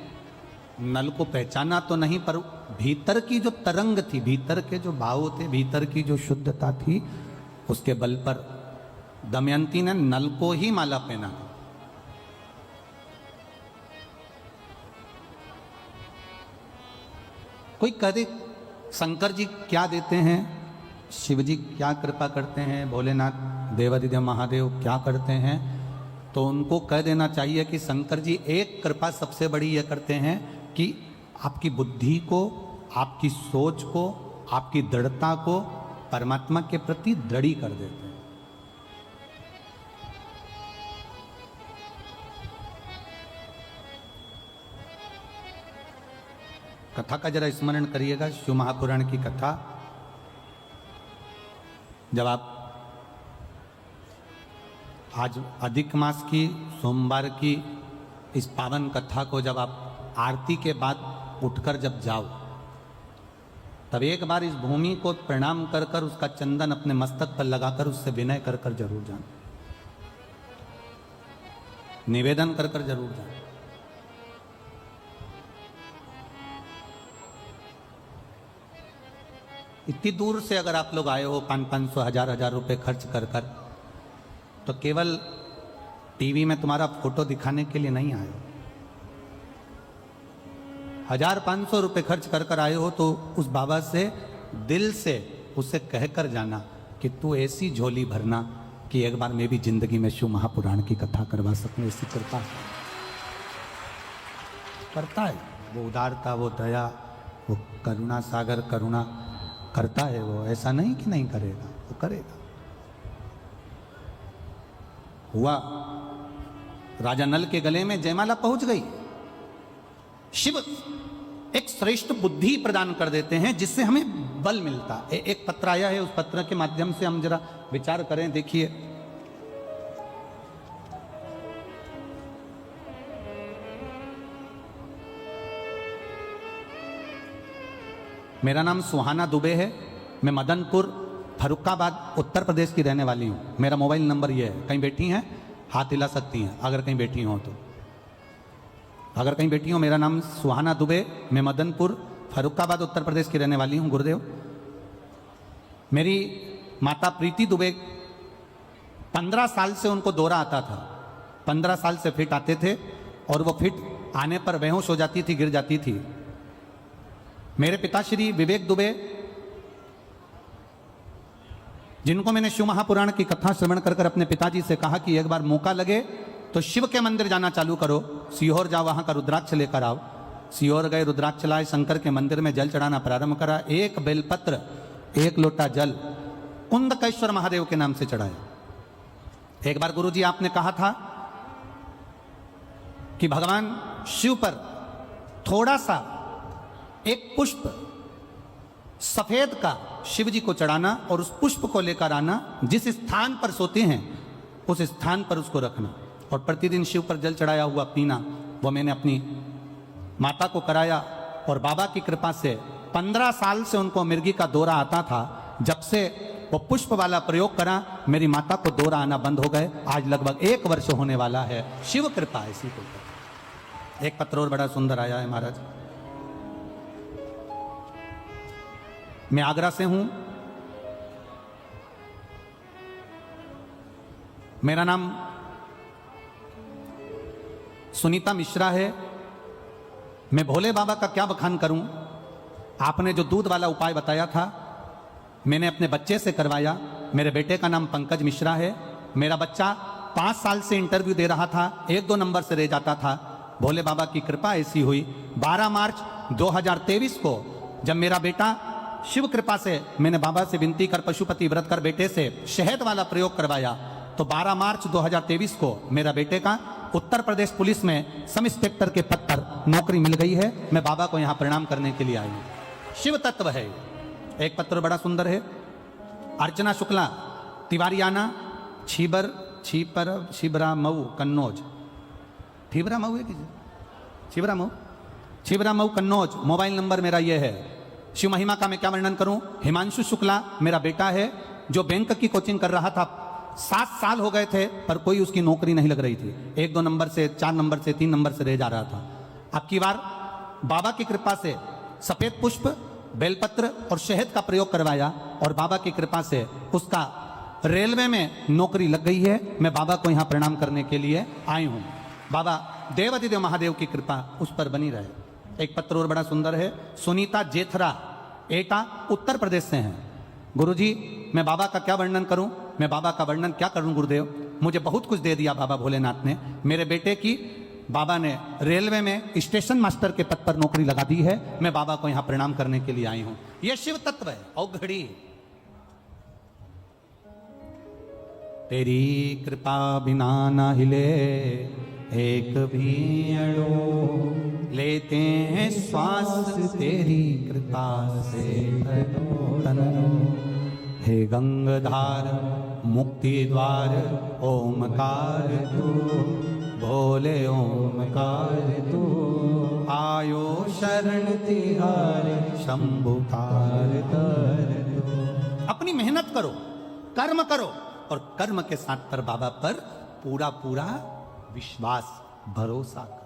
नल को पहचाना तो नहीं, पर भीतर की जो तरंग थी, भीतर के जो भाव थे, भीतर की जो शुद्धता थी, उसके बल पर दमयंती ने नल को ही माला पहना। कोई कहे शंकर जी क्या देते हैं, शिव जी क्या कृपा करते हैं, भोलेनाथ देवादिदेव महादेव क्या करते हैं, तो उनको कह देना चाहिए कि शंकर जी एक कृपा सबसे बड़ी ये करते हैं कि आपकी बुद्धि को, आपकी सोच को, आपकी दृढ़ता को परमात्मा के प्रति दृढ़ी कर देते हैं। कथा का जरा स्मरण करिएगा, शिव महापुराण की कथा। जब आप आज अधिक मास की सोमवार की इस पावन कथा को जब आप आरती के बाद उठकर जब जाओ, तब एक बार इस भूमि को प्रणाम कर कर उसका चंदन अपने मस्तक पर लगाकर उससे विनय कर कर जरूर जाना, निवेदन कर कर जरूर जाना। इतनी दूर से अगर आप लोग आए हो 500-500 हजार रुपए खर्च कर कर, तो केवल टीवी में तुम्हारा फोटो दिखाने के लिए नहीं आए हो। 1000-500 रुपए खर्च कर कर आए हो, तो उस बाबा से दिल से उसे कहकर जाना कि तू ऐसी झोली भरना कि एक बार मैं भी जिंदगी में शिव महापुराण की कथा करवा सकूं। ऐसी कृपा करता है वो, उदारता, वो दया, वो करुणा सागर करुणा करता है वो। ऐसा नहीं कि नहीं करेगा, वो करेगा। हुआ, राजा नल के गले में जयमाला पहुंच गई। शिव एक श्रेष्ठ बुद्धि प्रदान कर देते हैं जिससे हमें बल मिलता है। एक पत्र आया है, उस पत्र के माध्यम से हम जरा विचार करें। देखिए, मेरा नाम सुहाना दुबे है, मैं मदनपुर फरुखाबाद उत्तर प्रदेश की रहने वाली हूँ। मेरा मोबाइल नंबर ये है, कहीं बैठी हैं, हाथ हिला सकती हैं अगर कहीं बैठी हो तो। अगर कहीं बैठी हो, मेरा नाम सुहाना दुबे, मैं मदनपुर फरुखाबाद उत्तर प्रदेश की रहने वाली हूँ गुरुदेव। मेरी माता प्रीति दुबे 15 साल से उनको दौरा आता था, 15 साल से फिट आते थे और वो फिट आने पर बेहोश हो जाती थी, गिर जाती थी। मेरे पिताश्री विवेक दुबे, जिनको मैंने शिव महापुराण की कथा श्रवण कर कर अपने पिताजी से कहा कि एक बार मौका लगे तो शिव के मंदिर जाना चालू करो, सीहोर जाओ, वहां का रुद्राक्ष लेकर आओ। सीहोर गए, रुद्राक्ष लाए, शंकर के मंदिर में जल चढ़ाना प्रारंभ करा। एक बेलपत्र, एक लोटा जल कुंदकेश्वर महादेव के नाम से चढ़ाया। एक बार गुरुजी आपने कहा था कि भगवान शिव पर थोड़ा सा एक पुष्प सफेद का शिव जी को चढ़ाना और उस पुष्प को लेकर आना, जिस स्थान पर सोते हैं उस स्थान पर उसको रखना और प्रतिदिन शिव पर जल चढ़ाया हुआ पीना। वो मैंने अपनी माता को कराया और बाबा की कृपा से 15 साल से उनको मिर्गी का दौरा आता था। जब से वो पुष्प वाला प्रयोग करा, मेरी माता को दौरा आना बंद हो गए। आज लगभग 1 वर्ष होने वाला है। शिव कृपा ऐसी को। एक पत्र और बड़ा सुंदर आया है महाराज। मैं आगरा से हूं, मेरा नाम सुनीता मिश्रा है। मैं भोले बाबा का क्या बखान करूं। आपने जो दूध वाला उपाय बताया था, मैंने अपने बच्चे से करवाया। मेरे बेटे का नाम पंकज मिश्रा है। मेरा बच्चा 5 साल से इंटरव्यू दे रहा था, 1-2 नंबर से रह जाता था। भोले बाबा की कृपा ऐसी हुई, 12 मार्च 2023 को जब मेरा बेटा, शिव कृपा से मैंने बाबा से विनती कर, पशुपति व्रत कर बेटे से शहद वाला प्रयोग करवाया, तो 12 मार्च 2023 को मेरा बेटे का उत्तर प्रदेश पुलिस में सब इंस्पेक्टर के पद पर नौकरी मिल गई है। मैं बाबा को यहां प्रणाम करने के लिए आई हूं। शिव तत्व है। एक पत्र बड़ा सुंदर है। अर्चना शुक्ला, तिवारियाना, छिबरा मऊ कन्नौज, छिबरा मऊ है छिबरा मऊ कन्नौज। मोबाइल नंबर मेरा ये है। शिव महिमा का मैं क्या वर्णन करूं। हिमांशु शुक्ला मेरा बेटा है, जो बैंक की कोचिंग कर रहा था। 7 साल हो गए थे पर कोई उसकी नौकरी नहीं लग रही थी। 1-2 नंबर से, 4 नंबर से, 3 नंबर से रह जा रहा था। अब की बार बाबा की कृपा से सफेद पुष्प, बेलपत्र और शहद का प्रयोग करवाया और बाबा की कृपा से उसका रेलवे में नौकरी लग गई है। मैं बाबा को यहां प्रणाम करने के लिए आई हूं। बाबा देवाधिदेव महादेव की कृपा उस पर बनी रहे। एक पत्र और बड़ा सुंदर है। सुनीता जेथरा, एटा उत्तर प्रदेश से हैं। गुरुजी, मैं बाबा का क्या वर्णन करूं, मैं बाबा का वर्णन क्या करूं गुरुदेव। मुझे बहुत कुछ दे दिया बाबा भोलेनाथ ने। मेरे बेटे की बाबा ने रेलवे में स्टेशन मास्टर के पद पर नौकरी लगा दी है। मैं बाबा को यहां प्रणाम करने के लिए आई हूं। यह शिव तत्व है। और घड़ी तेरी कृपा बिना ना हिले एक भी अणु, लेते हैं श्वास तेरी कृपा से तनु। हे गंगाधार मुक्ति द्वार ओमकार तू, भोले ओमकार तू। आयो शरण तिहार शंभुकार कर दो। अपनी मेहनत करो, कर्म करो और कर्म के साथ पर बाबा पर पूरा पूरा विश्वास, भरोसा करो।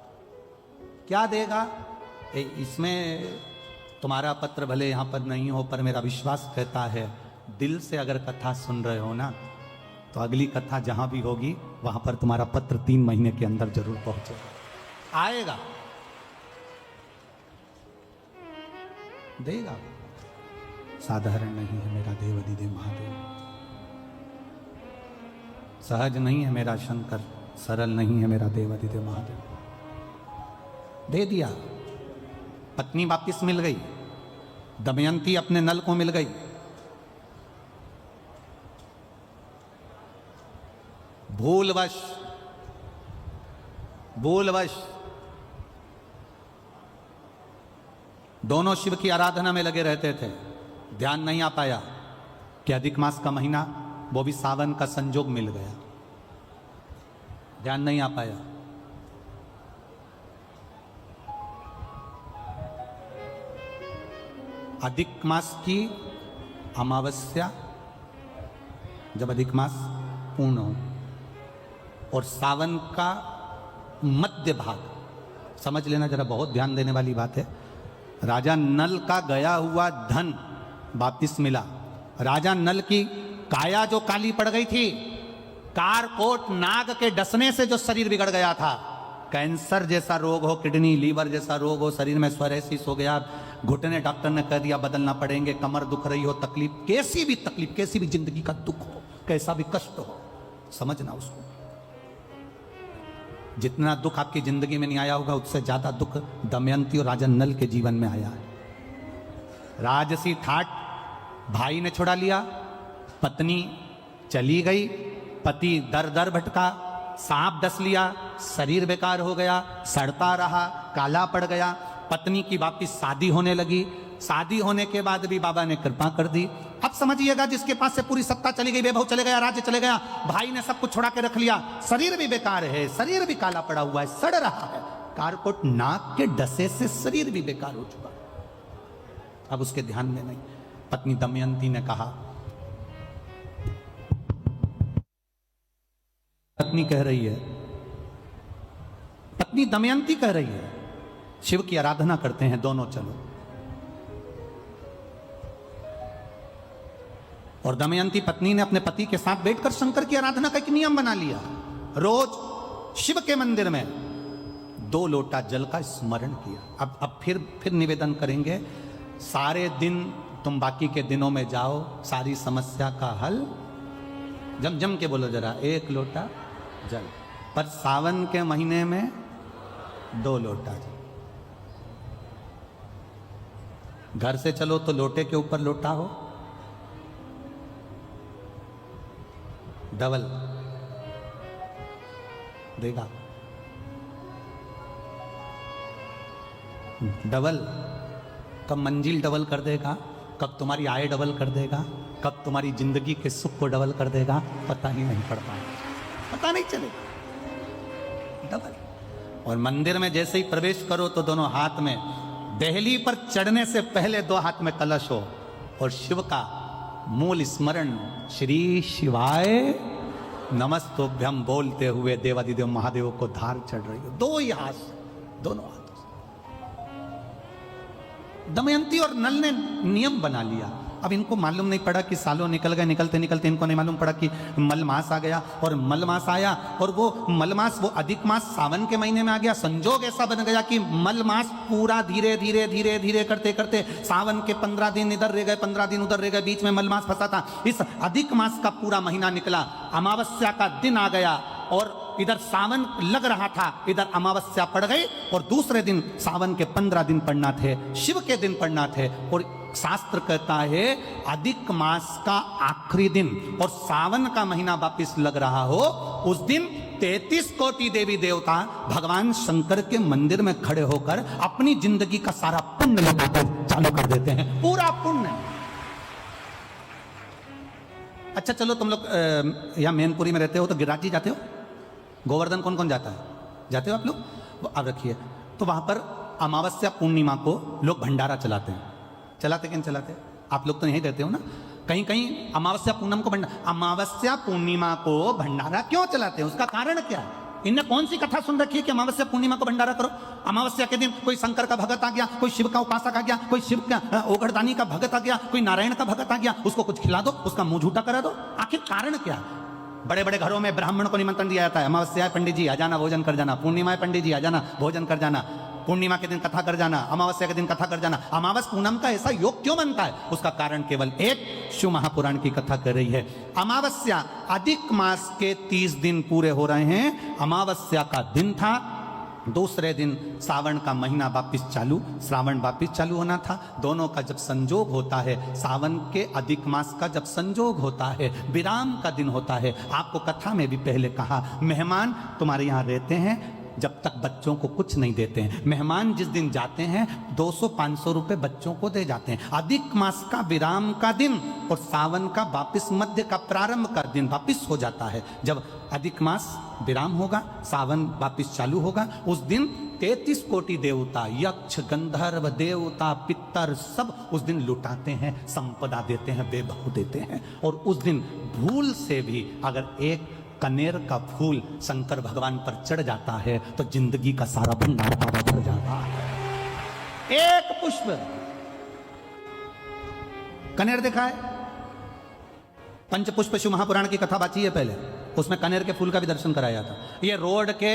क्या देगा इसमें। तुम्हारा पत्र भले यहां पर नहीं हो, पर मेरा विश्वास कहता है, दिल से अगर कथा सुन रहे हो ना, तो अगली कथा जहां भी होगी वहां पर तुम्हारा पत्र 3 महीने के अंदर जरूर पहुंचेगा, आएगा, देगा। साधारण नहीं है मेरा देवाधिदेव महादेव, सहज नहीं है मेरा शंकर, सरल नहीं है मेरा देवाधिदेव महादेव। दे दिया। पत्नी वापिस मिल गई, दमयंती अपने नल को मिल गई। भूलवश दोनों शिव की आराधना में लगे रहते थे। ध्यान नहीं आ पाया कि अधिक मास का महीना, वो भी सावन का संजोग मिल गया। ध्यान नहीं आ पाया। अधिक मास की अमावस्या, जब अधिक मास पूर्ण हो, और सावन का मध्य भाग, समझ लेना जरा, बहुत ध्यान देने वाली बात है। राजा नल का गया हुआ धन वापिस मिला। राजा नल की काया जो काली पड़ गई थी, कारकोट नाग के डसने से जो शरीर बिगड़ गया था, कैंसर जैसा रोग हो, किडनी लीवर जैसा रोग हो, शरीर में स्वरेसिस हो गया, घुटने डॉक्टर ने कह दिया बदलना पड़ेंगे, कमर दुख रही हो, तकलीफ, कैसी भी तकलीफ, कैसी भी जिंदगी का दुख हो, कैसा भी कष्ट हो, समझना उसको। जितना दुख आपकी जिंदगी में नहीं आया होगा, उससे ज्यादा दुख दमयंती और राजा नल के जीवन में आया है। राजसी ठाट भाई ने छुड़ा लिया, पत्नी चली गई, पति दर दर भटका, सांप डस लिया, शरीर बेकार हो गया, सड़ता रहा, काला पड़ गया। पत्नी की वापिस शादी होने लगी, शादी होने के बाद भी बाबा ने कृपा कर दी। अब समझिएगा, जिसके पास से पूरी सत्ता चली गई, वैभव चले गया, राज्य चले गया, भाई ने सब कुछ छुड़ा के रख लिया, शरीर भी बेकार है, शरीर भी काला पड़ा हुआ है, सड़ रहा है, कारकोट नाग के डसे से शरीर भी बेकार हो चुका। अब उसके ध्यान में नहीं। पत्नी दमयंती ने कहा, पत्नी कह रही है, पत्नी दमयंती कह रही है, शिव की आराधना करते हैं दोनों, चलो। और दमयंती पत्नी ने अपने पति के साथ बैठकर शंकर की आराधना का एक नियम बना लिया। रोज शिव के मंदिर में 2 लोटा जल का स्मरण किया। अब फिर निवेदन करेंगे, सारे दिन तुम बाकी के दिनों में जाओ, सारी समस्या का हल, जम के बोलो जरा, 1 लोटा जल, पर सावन के महीने में 2 लोटा जल। घर से चलो तो लोटे के ऊपर लोटा हो, डबल देगा, डबल, कब मंजिल डबल कर देगा, कब तुम्हारी आय डबल कर देगा, कब तुम्हारी जिंदगी के सुख को डबल कर देगा, पता ही नहीं पड़ पाएगा, पता नहीं चलेगा, डबल। और मंदिर में जैसे ही प्रवेश करो तो दोनों हाथ में, देहली पर चढ़ने से पहले 2 हाथ में कलश हो और शिव का मूल स्मरण, श्री शिवाय नमस्तोभ्यम बोलते हुए देवादिदेव महादेव को धार चढ़ रही हो, 2 ही हाथ, दोनों हाथों से। दमयंती और नल ने नियम बना लिया। अब इनको मालूम नहीं पड़ा कि सालों निकल गए, निकलते निकलते इनको नहीं मालूम पड़ा कि मलमास आ गया, और मलमास आया, और वो मलमास, वो अधिक मास सावन के महीने में आ गया। संजोग ऐसा बन गया कि मलमास पूरा धीरे धीरे धीरे धीरे करते करते सावन के 15 दिन इधर रह गए, 15 दिन उधर रह गए, बीच में मलमास फंसा था। इस अधिक मास का पूरा महीना निकला, अमावस्या का दिन आ गया, और इधर सावन लग रहा था, इधर अमावस्या पड़ गई, और दूसरे दिन सावन के 15 दिन पड़ना थे, शिव के दिन पड़ना थे। और शास्त्र कहता है अधिक मास का आखिरी दिन और सावन का महीना वापिस लग रहा हो, उस दिन 33 कोटि देवी देवता भगवान शंकर के मंदिर में खड़े होकर अपनी जिंदगी का सारा पुण्य लगाकर चालू कर देते हैं, पूरा पुण्य। अच्छा चलो, तुम लोग यहाँ मैनपुरी में रहते हो तो गिरिराज जी जाते हो? गोवर्धन कौन कौन जाता है? जाते हो आप लोग? अब रखिए, तो वहां पर अमावस्या पूर्णिमा को लोग भंडारा चलाते हैं। चलाते कि नहीं चलाते? आप लोग तो यहीं रहते हो ना। कहीं कहीं अमावस्या पूर्णिमा को अमावस्या पूर्णिमा को भंडारा क्यों चलाते हैं? उसका कारण क्या है? इनने कौन सी कथा सुन रखी है कि अमावस्या पूर्णिमा को भंडारा करो? अमावस्या के दिन कोई शंकर का भगत आ गया, कोई शिव का उपासक आ गया, कोई शिव का ओघड़दानी का भगत आ गया, कोई नारायण का भगत आ गया, उसको कुछ खिला दो, उसका मुंह झूठा करा दो। आखिर कारण क्या? बड़े बड़े घरों में ब्राह्मण को निमंत्रण दिया जाता है, अमावस्या है पंडित जी आ जाना, भोजन कर जाना, पूर्णिमा है पंडित जी आ जाना, भोजन कर जाना, पूर्णिमा के दिन कथा कर जाना, अमावस्या के दिन कथा कर जाना। अमावस पूनम का ऐसा योग क्यों बनता है? उसका कारण केवल एक, शिव महापुराण की कथा कर रही है। अमावस्या अधिक मास के 30 दिन पूरे हो रहे हैं, अमावस्या का दिन था, दूसरे दिन सावन का महीना वापिस चालू, श्रावण वापिस चालू होना था। दोनों का जब संजोग होता है, सावन के अधिक मास का जब संजोग होता है, विराम का दिन होता है। आपको कथा में भी पहले कहा, मेहमान तुम्हारे यहाँ रहते हैं जब तक बच्चों को कुछ नहीं देते हैं। मेहमान जिस दिन जाते हैं 200-500 रुपए बच्चों को दे जाते हैं। अधिक मास का विराम का दिन और सावन का वापिस मध्य का प्रारंभ का दिन वापिस हो जाता है। जब अधिक मास विराम होगा, सावन वापिस चालू होगा, उस दिन 33 कोटि देवता, यक्ष, गंधर्व, देवता, पितर सब उस दिन लुटाते हैं, संपदा देते हैं, वैभव देते हैं। और उस दिन भूल से भी अगर एक कनेर का फूल शंकर भगवान पर चढ़ जाता है तो जिंदगी का सारा भंडार बाबा भर जाता है। एक पुष्प, कनेर देखा है? पंचपुष्प शिव महापुराण की कथा बाची है पहले, उसमें कनेर के फूल का भी दर्शन कराया था। ये रोड के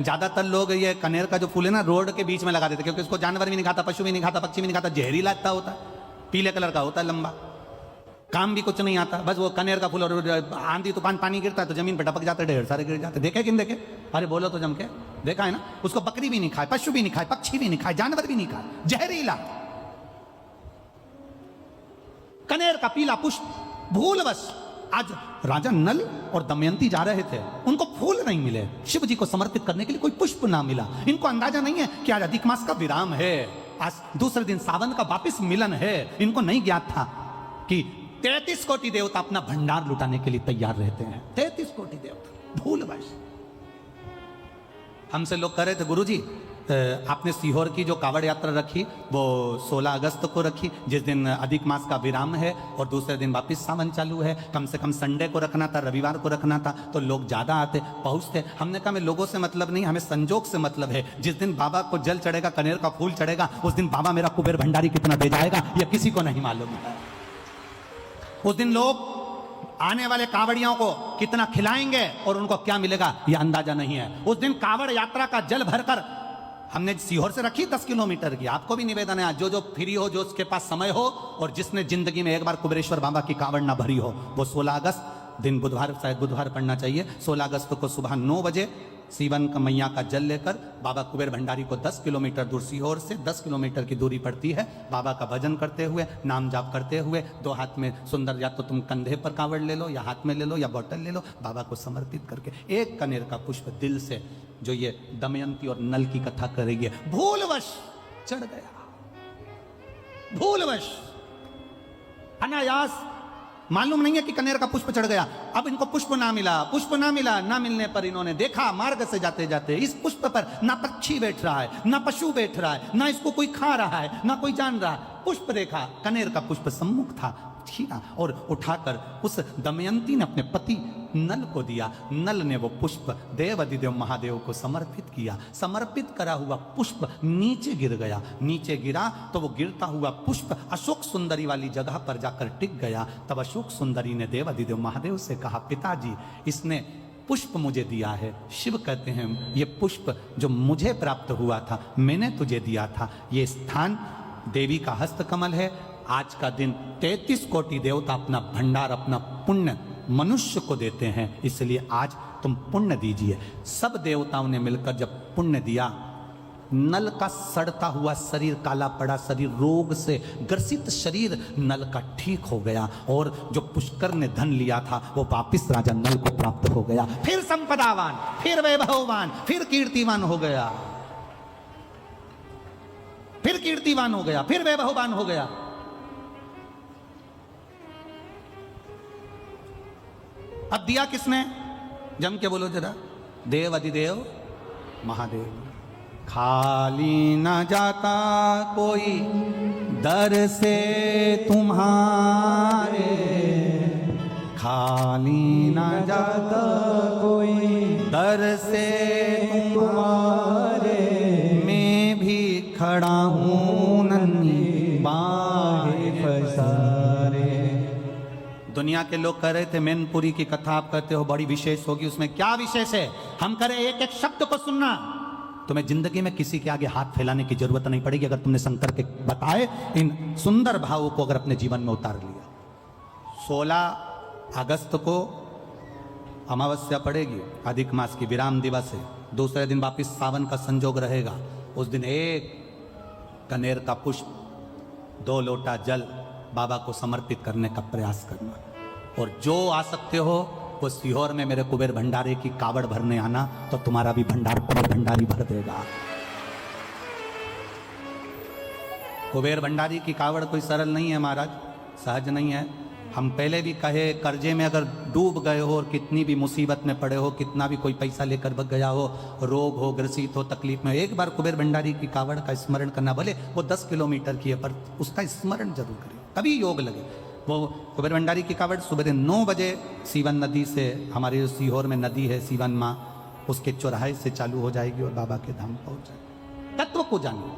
ज्यादातर लोग ये कनेर का जो फूल है ना रोड के बीच में लगा देते, क्योंकि इसको जानवर भी नहीं खाता, पशु भी नहीं खाता, पक्षी भी नहीं खाता, जहरीला इतना होता है, पीले कलर का होता है, लंबा, काम भी कुछ नहीं आता, बस वो कनेर का फूल। और आंधी तूफान पानी गिरता है तो जमीन पर टपक जाते हैं, ढेर सारे गिर जाते। देखे कि नहीं देखे? अरे बोलो तो जम के, देखा है ना? उसको बकरी भी नहीं खाए, पशु भी नहीं खाए, पक्षी भी नहीं खाए, जानवर भी नहीं खाए, जहरीला कनेर का पीला पुष्प। भूलवश आज राजा नल और दमयंती जा रहे थे, उनको फूल नहीं मिले, शिव जी को समर्पित करने के लिए कोई पुष्प ना मिला। इनको अंदाजा नहीं है कि आज अधिक मास का विराम है, आज दूसरे दिन सावन का वापिस मिलन है। इनको नहीं ज्ञात था कि 33 कोटि देवता अपना भंडार लुटाने के लिए तैयार रहते हैं। 33 कोटि देवता भूलवश। हमसे लोग कह रहे थे गुरुजी आपने सीहोर की जो कावड़ यात्रा रखी वो 16 अगस्त को रखी, जिस दिन अधिक मास का विराम है और दूसरे दिन वापस सावन चालू है, कम से कम संडे को रखना था, रविवार को रखना था, तो लोग ज्यादा आते पहुंचते। हमने कहा हमें लोगों से मतलब नहीं, हमें संजोग से मतलब है। जिस दिन बाबा को जल चढ़ेगा, कनेर का फूल चढ़ेगा, उस दिन बाबा मेरा कुबेर भंडारी कितना दे जाएगा यह किसी को नहीं मालूम है। उस दिन लोग आने वाले कांवड़ियों को कितना खिलाएंगे और उनको क्या मिलेगा यह अंदाजा नहीं है। उस दिन कांवड़ यात्रा का जल भरकर हमने सीहोर से रखी 10 किलोमीटर की। आपको भी निवेदन है, जो जो फ्री हो, जो उसके पास समय हो और जिसने जिंदगी में एक बार कुबेरेश्वर बाबा की कांवड़ ना भरी हो, वो 16 अगस्त दिन बुधवार, शायद बुधवार पड़ना चाहिए, 16 अगस्त को सुबह 9 बजे सीवन का मैया का जल लेकर बाबा कुबेर भंडारी को 10 किलोमीटर दूर, सीहोर से 10 किलोमीटर की दूरी पड़ती है, बाबा का भजन करते हुए, नाम जाप करते हुए, 2 हाथ में सुंदर, या तो तुम कंधे पर कांवड़ ले लो या हाथ में ले लो या बोतल ले लो, बाबा को समर्पित करके एक कनेर का पुष्प दिल से, जो ये दमयंती और नल की कथा करेगी, भूलवश चढ़ गया, भूलवश, अनायास, मालूम नहीं है कि कनेर का पुष्प चढ़ गया। अब इनको पुष्प ना मिला, पुष्प ना मिला, ना मिलने पर इन्होंने देखा मार्ग से जाते जाते इस पुष्प पर ना पक्षी बैठ रहा है, ना पशु बैठ रहा है, ना इसको कोई खा रहा है, ना कोई जान रहा है। पुष्प देखा, कनेर का पुष्प सम्मुख था, छीना और उठाकर उस दमयंती ने अपने पति नल को दिया। नल ने वो पुष्प देव अधिदेव महादेव को समर्पित किया। समर्पित करा हुआ पुष्प नीचे गिर गया। नीचे गिरा तो वो गिरता हुआ पुष्प अशोक सुंदरी वाली जगह पर जाकर टिक गया। तब अशोक सुंदरी ने देव अधिदेव महादेव से कहा, पिताजी इसने पुष्प मुझे दिया है। शिव कहते हैं ये पुष्प जो मुझे प्राप्त हुआ था, मैंने तुझे दिया था। ये स्थान देवी का हस्तकमल है। आज का दिन 33 कोटि देवता अपना भंडार, अपना पुण्य मनुष्य को देते हैं, इसलिए आज तुम पुण्य दीजिए। सब देवताओं ने मिलकर जब पुण्य दिया, नल का सड़ता हुआ शरीर, काला पड़ा शरीर, रोग से ग्रसित शरीर नल का ठीक हो गया और जो पुष्कर ने धन लिया था वो वापिस राजा नल को प्राप्त हो गया। फिर संपदावान, फिर वैभववान, फिर कीर्तिवान हो गया, फिर कीर्तिवान हो गया, फिर वैभववान हो गया। अब दिया किसने? जम के बोलो जरा, देव अधिदेव महादेव। खाली न जाता कोई दर से तुम्हारे, खाली न जाता कोई दर से तुम्हारे, मैं भी खड़ा हूँ नन्ही बाहें पसारे। दुनिया के लोग कह रहे थे मैनपुरी की कथा आप कहते हो बड़ी विशेष होगी, उसमें क्या विशेष है? हम करें एक एक शब्द को सुनना, तुम्हें जिंदगी में किसी के आगे हाथ फैलाने की जरूरत नहीं पड़ेगी अगर तुमने शंकर के बताए इन सुंदर भावों को अगर अपने जीवन में उतार लिया। 16 अगस्त को अमावस्या पड़ेगी, अधिक मास की विराम दिवस है, दूसरे दिन वापिस सावन का संजोग रहेगा। उस दिन एक कनेर का पुष्प, 2 लोटा जल बाबा को समर्पित करने का प्रयास करना। और जो आ सकते हो वो सीहोर में मेरे कुबेर भंडारी की कावड़ भरने आना, तो तुम्हारा भी भंडार कुबेर भंडारी भर देगा। कुबेर भंडारी की कावड़ कोई सरल नहीं है महाराज, सहज नहीं है। हम पहले भी कहे, कर्जे में अगर डूब गए हो और कितनी भी मुसीबत में पड़े हो, कितना भी कोई पैसा लेकर भग गया हो, रोग हो, ग्रसित हो, तकलीफ में, एक बार कुबेर भंडारी की कावड़ का स्मरण करना, भले वो 10 किलोमीटर की है पर उसका स्मरण जरूर करें, तभी योग लगे। वो कुबेर भंडारी की कावड़ सुबह 9 बजे सीवन नदी से, हमारे जो सीहोर में नदी है सीवन माँ, उसके चौराहे से चालू हो जाएगी और बाबा के धाम पहुंच जाएगी। तत्व को जानिए।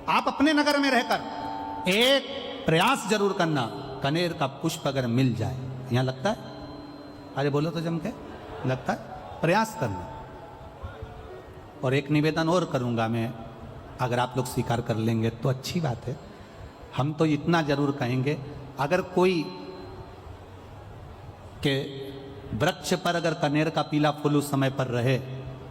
आप अपने नगर में रहकर एक प्रयास जरूर करना, कनेर का पुष्प अगर मिल जाए, यहाँ लगता है, अरे बोलो तो जम के, लगता है, प्रयास करना। और एक निवेदन और करूंगा मैं, अगर आप लोग स्वीकार कर लेंगे तो अच्छी बात है। हम तो इतना जरूर कहेंगे, अगर कोई के वृक्ष पर अगर कनेर का पीला फूल उस समय पर रहे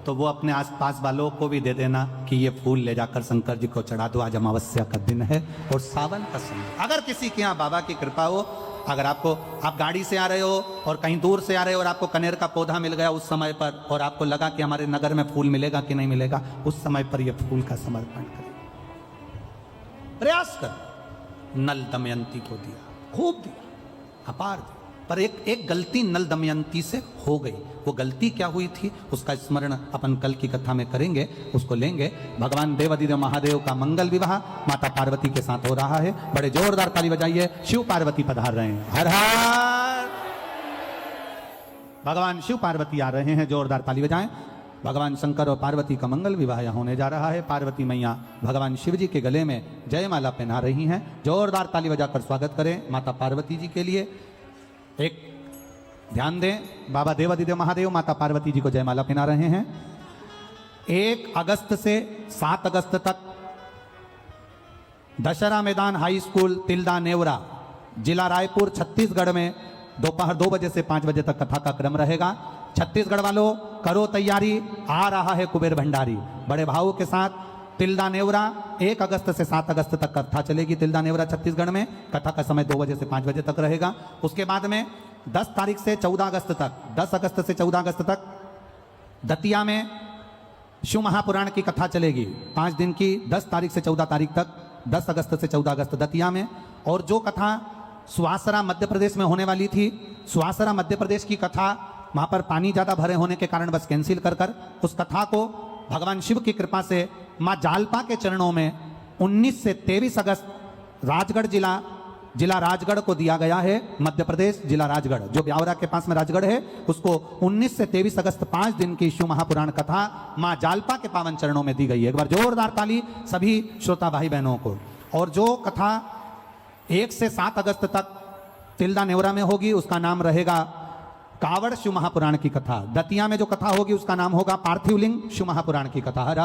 तो वो अपने आसपास वालों को भी दे देना कि ये फूल ले जाकर शंकर जी को चढ़ा दो, आज अमावस्या का दिन है और सावन का समय। अगर किसी के यहाँ बाबा की कृपा हो, अगर आप गाड़ी से आ रहे हो और कहीं दूर से आ रहे हो और आपको कनेर का पौधा मिल गया उस समय पर, और आपको लगा कि हमारे नगर में फूल मिलेगा कि नहीं मिलेगा, उस समय पर यह फूल का समर्पण करें, प्रयास कर। नल दमयंती को दिया, खूब दिया, अपार दिया, पर एक गलती नल दमयंती से हो गई। वो गलती क्या हुई थी उसका स्मरण अपन कल की कथा में करेंगे, उसको लेंगे। भगवान देवादिदेव महादेव का मंगल विवाह माता पार्वती के साथ हो रहा है। बड़े जोरदार ताली बजाइए, शिव पार्वती पधार रहे हैं। हर हर भगवान शिव पार्वती आ रहे हैं, जोरदार ताली बजाएं। भगवान शंकर और पार्वती का मंगल विवाह यहाँ होने जा रहा है। पार्वती मैया भगवान शिव जी के गले में जयमाला पहना रही हैं। जोरदार ताली बजाकर स्वागत करें माता पार्वती जी के लिए। एक ध्यान दें, बाबा देवादिदेव महादेव माता पार्वती जी को जयमाला पहना रहे हैं। 1 अगस्त से 7 अगस्त तक दशहरा मैदान हाई स्कूल तिल्दा नेवरा, जिला रायपुर, छत्तीसगढ़ में दोपहर 2 बजे से 5 बजे तक कथा का क्रम रहेगा। छत्तीसगढ़ वालों करो तैयारी, आ रहा है कुबेर भंडारी। बड़े भाव के साथ तिल्दा नेवरा 1 अगस्त से 7 अगस्त तक कथा चलेगी। तिल्दा नेवरा छत्तीसगढ़ में कथा का समय 2 बजे से 5 बजे तक रहेगा। उसके बाद में 10 तारीख से 14 अगस्त तक, 10 अगस्त से 14 अगस्त तक दतिया में शिव महापुराण की कथा चलेगी 5 दिन की, 10 तारीख से 14 तारीख तक, 10 अगस्त से 14 अगस्त दतिया में। और जो कथा सुवासरा मध्य प्रदेश में होने वाली थी, सुवासरा मध्य प्रदेश की कथा वहां पर पानी ज्यादा भरे होने के कारण बस कैंसिल कर उस कथा को भगवान शिव की कृपा से मां जालपा के चरणों में 19 से 23 अगस्त राजगढ़ जिला राजगढ़ को दिया गया है। मध्य प्रदेश जिला राजगढ़, जो ब्यावरा के पास में राजगढ़ है, उसको 19 से 23 अगस्त 5 दिन की शिव महापुराण कथा मां जालपा के पावन चरणों में दी गई है। एक बार जोरदार ताली सभी श्रोता भाई बहनों को। और जो कथा 1 से 7 अगस्त तक तिल्दा नेवरा में होगी उसका नाम रहेगा कावड़ शिव महापुराण की कथा। दतिया में जो कथा होगी उसका नाम होगा पार्थिव लिंग शिव महापुराण की कथा। हर